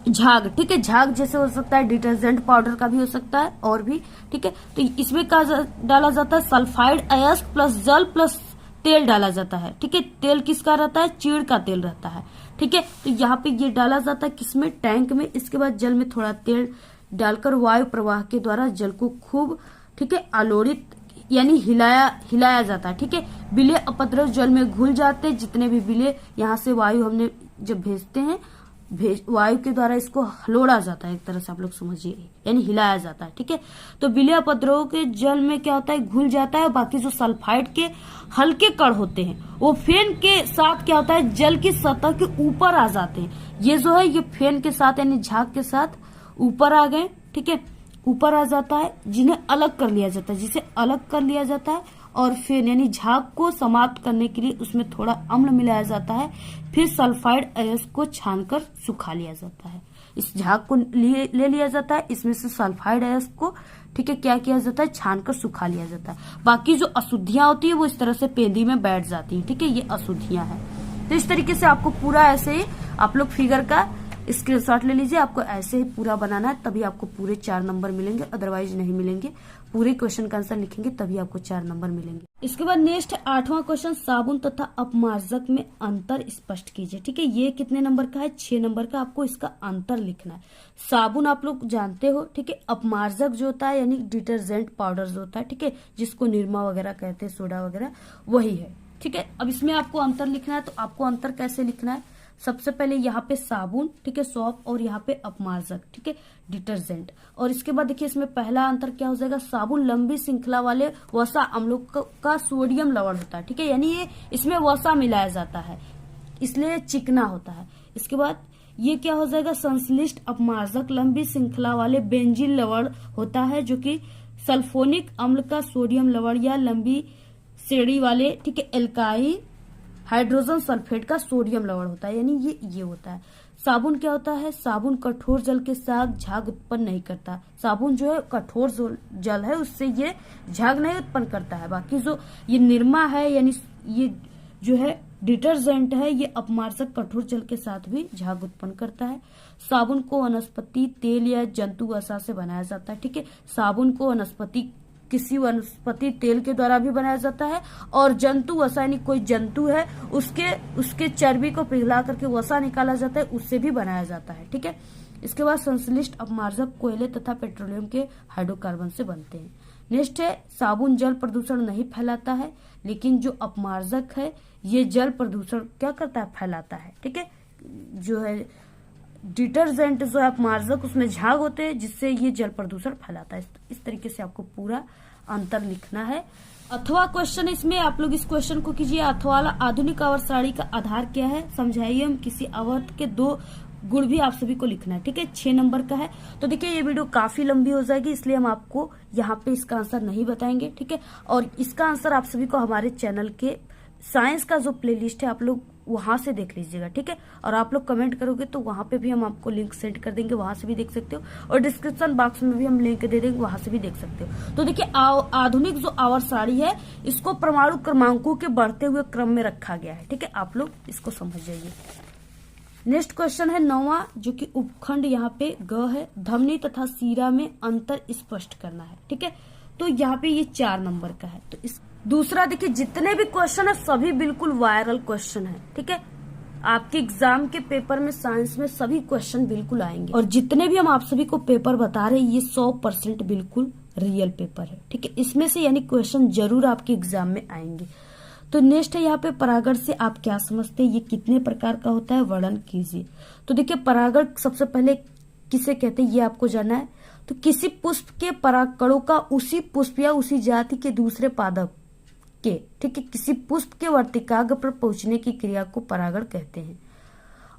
झाग, ठीक है, झाग जैसे हो सकता है डिटर्जेंट पाउडर का भी हो सकता है और भी, ठीक है, तो इसमें क्या डाला जाता है? सल्फाइड अयस्क प्लस जल प्लस तेल डाला जाता है। ठीक है, तेल किसका रहता है? चीड़ का तेल रहता है। ठीक है, तो यहाँ पे ये डाला जाता है किसमें? टैंक में। इसके बाद जल में थोड़ा तेल डालकर वायु प्रवाह के द्वारा जल को खूब, ठीक है, आलोड़ित यानी हिलाया जाता है। ठीक है, विलेय अपद्रव जल में घुल जाते हैं, जितने भी विलेय यहाँ से वायु हमने जब भेजते हैं, वायु के द्वारा इसको हलोड़ा जाता है, एक तरह से आप लोग समझिए, यानी हिलाया जाता है। ठीक है, तो विलेय अपद्रव के जल में क्या होता है? घुल जाता है। बाकी जो सल्फाइड के हल्के कण होते हैं वो फेन के साथ क्या होता है? जल की सतह के ऊपर आ जाते हैं। ये जो है ये फेन के साथ यानी झाग के साथ ऊपर आ गए। ठीक है, ऊपर आ जाता है, जिन्हें अलग कर लिया जाता है, जिसे अलग कर लिया जाता है, और फिर यानी झाग को समाप्त करने के लिए उसमें थोड़ा अम्ल मिलाया जाता है। फिर सल्फाइड अयस्क को छानकर सुखा लिया जाता है। इस झाग को ले लिया जाता है, इसमें से सल्फाइड अयस्क को, ठीक है, क्या किया जाता है? छानकर सुखा लिया जाता है। बाकी जो अशुद्धियां होती है वो इस तरह से पेंदी में बैठ जाती है। ठीक है, ये अशुद्धियां हैं। तो इस तरीके से आपको पूरा ऐसे ही आप लोग फिगर का स्क्रीनशॉट ले लीजिए। आपको ऐसे ही पूरा बनाना है, तभी आपको पूरे 4 नंबर मिलेंगे, अदरवाइज नहीं मिलेंगे। पूरे क्वेश्चन का आंसर लिखेंगे तभी आपको 4 नंबर मिलेंगे। इसके बाद नेक्स्ट 8वां क्वेश्चन, साबुन तथा अपमार्जक में अंतर स्पष्ट कीजिए। ठीक है, ये कितने नंबर का है? 6 नंबर का। आपको इसका अंतर लिखना है। साबुन आप लोग जानते हो, ठीक है। अपमार्जक जो होता है यानी डिटर्जेंट पाउडर जो होता है, ठीक है, जिसको निरमा वगैरह कहते हैं, सोडा वगैरह, वही है। ठीक है, अब इसमें आपको अंतर लिखना है। तो आपको अंतर कैसे लिखना है? सबसे पहले यहाँ पे साबुन, ठीक है, सॉप, और यहाँ पे अपमार्जक, ठीक है, डिटर्जेंट। और इसके बाद देखिए इसमें पहला अंतर क्या हो जाएगा? साबुन लंबी श्रृंखला वाले वसा अम्लों का सोडियम लवण होता है, ठीक है, यानी ये इसमें वसा मिलाया जाता है, इसलिए चिकना होता है। इसके बाद ये क्या हो जाएगा? संश्लिष्ट अपमार्जक लंबी श्रृंखला वाले बेंजीन लवण होता है, जो कि सल्फोनिक अम्ल का सोडियम लवण या लंबी श्रेणी वाले, ठीक है, एल्काई हाइड्रोजन सल्फेट का सोडियम लवण होता है, यानी ये होता है। साबुन क्या होता है? साबुन कठोर जल के साथ झाग उत्पन्न नहीं करता। साबुन जो है कठोर जल है, उससे ये झाग नहीं उत्पन्न करता है। बाकी जो ये निरमा है यानी ये जो है डिटर्जेंट है, ये अपमार्जक कठोर जल के साथ भी झाग उत्पन्न करता है। साबुन को वनस्पति तेल या जंतु वसा से बनाया जाता है, ठीक है। साबुन को किसी वनस्पति तेल के द्वारा भी बनाया जाता है, और जंतु वसा यानी कोई जंतु है उसके चर्बी को पिघला करके वसा निकाला जाता है, उससे भी बनाया जाता है, ठीक है। इसके बाद संश्लिष्ट अपमार्जक कोयले तथा पेट्रोलियम के हाइड्रोकार्बन से बनते हैं। नेक्स्ट है, साबुन जल प्रदूषण नहीं फैलाता है, लेकिन जो अपमार्जक है ये जल प्रदूषण क्या करता है? फैलाता है, ठीक है। जो है डिटर्जेंट जो है अपमार्जक, उसमें झाग होते हैं, जिससे ये जल प्रदूषण फैलाता है। इस तरीके से आपको पूरा अंतर लिखना है। अथवा क्वेश्चन, इसमें आप लोग इस क्वेश्चन को कीजिए। अथवा आधुनिक आवर्त सारणी का आधार क्या है? समझाइए। हम किसी आवर्त के 2 गुण भी आप सभी को लिखना है, ठीक है। 6 नंबर का है। तो देखिए ये वीडियो काफी लंबी हो जाएगी, इसलिए हम आपको यहाँ पे इसका आंसर नहीं बताएंगे, ठीक है। और इसका आंसर आप सभी को हमारे चैनल के साइंस का जो प्लेलिस्ट है आप लोग वहां से देख लीजिएगा, ठीक है। और आप लोग कमेंट करोगे तो वहां पे भी हम आपको लिंक सेंड कर देंगे, वहां से भी देख सकते हो, और डिस्क्रिप्शन बॉक्स में भी हम लिंक दे देंगे, वहां से भी देख सकते हो। तो देखिए आधुनिक जो आवर्त सारणी है, इसको परमाणु क्रमांकों के बढ़ते हुए क्रम में रखा गया है, ठीक है। आप लोग इसको समझ जाइए। नेक्स्ट क्वेश्चन है 9वां, जो कि उपखंड यहाँ पे ग है। धमनी तथा सीरा में अंतर स्पष्ट करना है, ठीक है। तो यहाँ पे ये 4 नंबर का है। तो इस दूसरा देखिए, जितने भी क्वेश्चन है सभी बिल्कुल वायरल क्वेश्चन है, ठीक है। आपके एग्जाम के पेपर में साइंस में सभी क्वेश्चन बिल्कुल आएंगे, और जितने भी हम आप सभी को पेपर बता रहे हैं ये 100% बिल्कुल रियल पेपर है, ठीक है। इसमें से यानी क्वेश्चन जरूर आपके एग्जाम में आएंगे। तो नेक्स्ट है यहाँ पे परागण से आप क्या समझते हैं? ये कितने प्रकार का होता है? वर्णन कीजिए। तो देखिए परागण सबसे पहले किसे कहते हैं ये आपको जानना है। तो किसी पुष्प के परागकणों का उसी पुष्प या उसी जाति के दूसरे पादप के, ठीक है, किसी पुष्प के वर्तिकाग्र पर पहुंचने की क्रिया को परागण कहते हैं।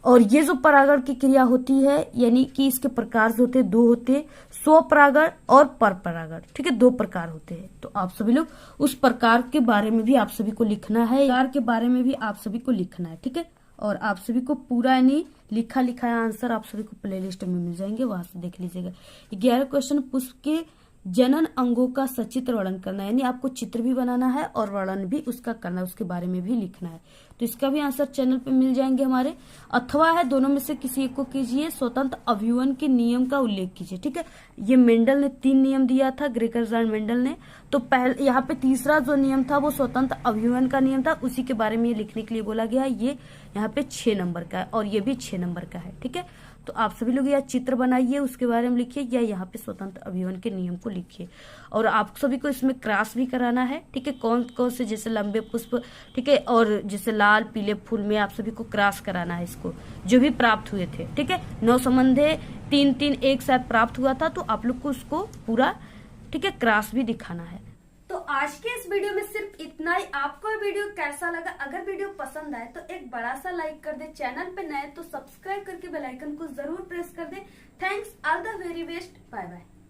और ये जो परागण की क्रिया होती है यानी कि इसके प्रकार जो होते हैं 2 होते हैं, स्वपरागण और परपरागण, ठीक है, 2 प्रकार होते हैं। तो आप सभी लोग उस प्रकार के बारे में भी आप सभी को लिखना है, प्रकार के बारे में भी आप सभी को लिखना है, ठीक है। और आप सभी को पूरा यानी लिखा लिखाया आंसर आप सभी को प्लेलिस्ट में मिल जाएंगे, वहां से देख लीजिएगा। 11 क्वेश्चन, पुष्प के जनन अंगों का सचित्र वर्णन करना है, यानी आपको चित्र भी बनाना है और वर्णन भी उसका करना है, उसके बारे में भी लिखना है। तो इसका भी आंसर चैनल पे मिल जाएंगे हमारे। अथवा है, दोनों में से किसी एक को कीजिए। स्वतंत्र अभिवन के नियम का उल्लेख कीजिए, ठीक है। ये मेंडल ने 3 नियम दिया था, ग्रेकर मेंडल ने। तो पहले यहाँ पे तीसरा जो नियम था वो स्वतंत्र अभिवन का नियम था, उसी के बारे में ये लिखने के लिए बोला गया। ये यहाँ पे 6 नंबर का है और ये भी 6 नंबर का है, ठीक है। तो आप सभी लोग यह चित्र बनाइए, उसके बारे में लिखिए, या यहाँ पे स्वतंत्र अभिवन के नियम को लिखिए। और आप सभी को इसमें क्रॉस भी कराना है, ठीक है। कौन कौन से जैसे लंबे पुष्प, ठीक है, और जैसे लाल पीले फूल में आप सभी को क्रॉस कराना है इसको, जो भी प्राप्त हुए थे, ठीक है। 9 संबंधे 3-3 एक साथ प्राप्त हुआ था, तो आप लोग को उसको पूरा, ठीक है, क्रॉस भी दिखाना है। तो आज के इस वीडियो में सिर्फ इतना ही। आपको ये वीडियो कैसा लगा? अगर वीडियो पसंद आए तो एक बड़ा सा लाइक कर दे, चैनल पे नए तो सब्सक्राइब करके बेल आइकन को जरूर प्रेस कर दे। Thanks, all the very best, bye bye.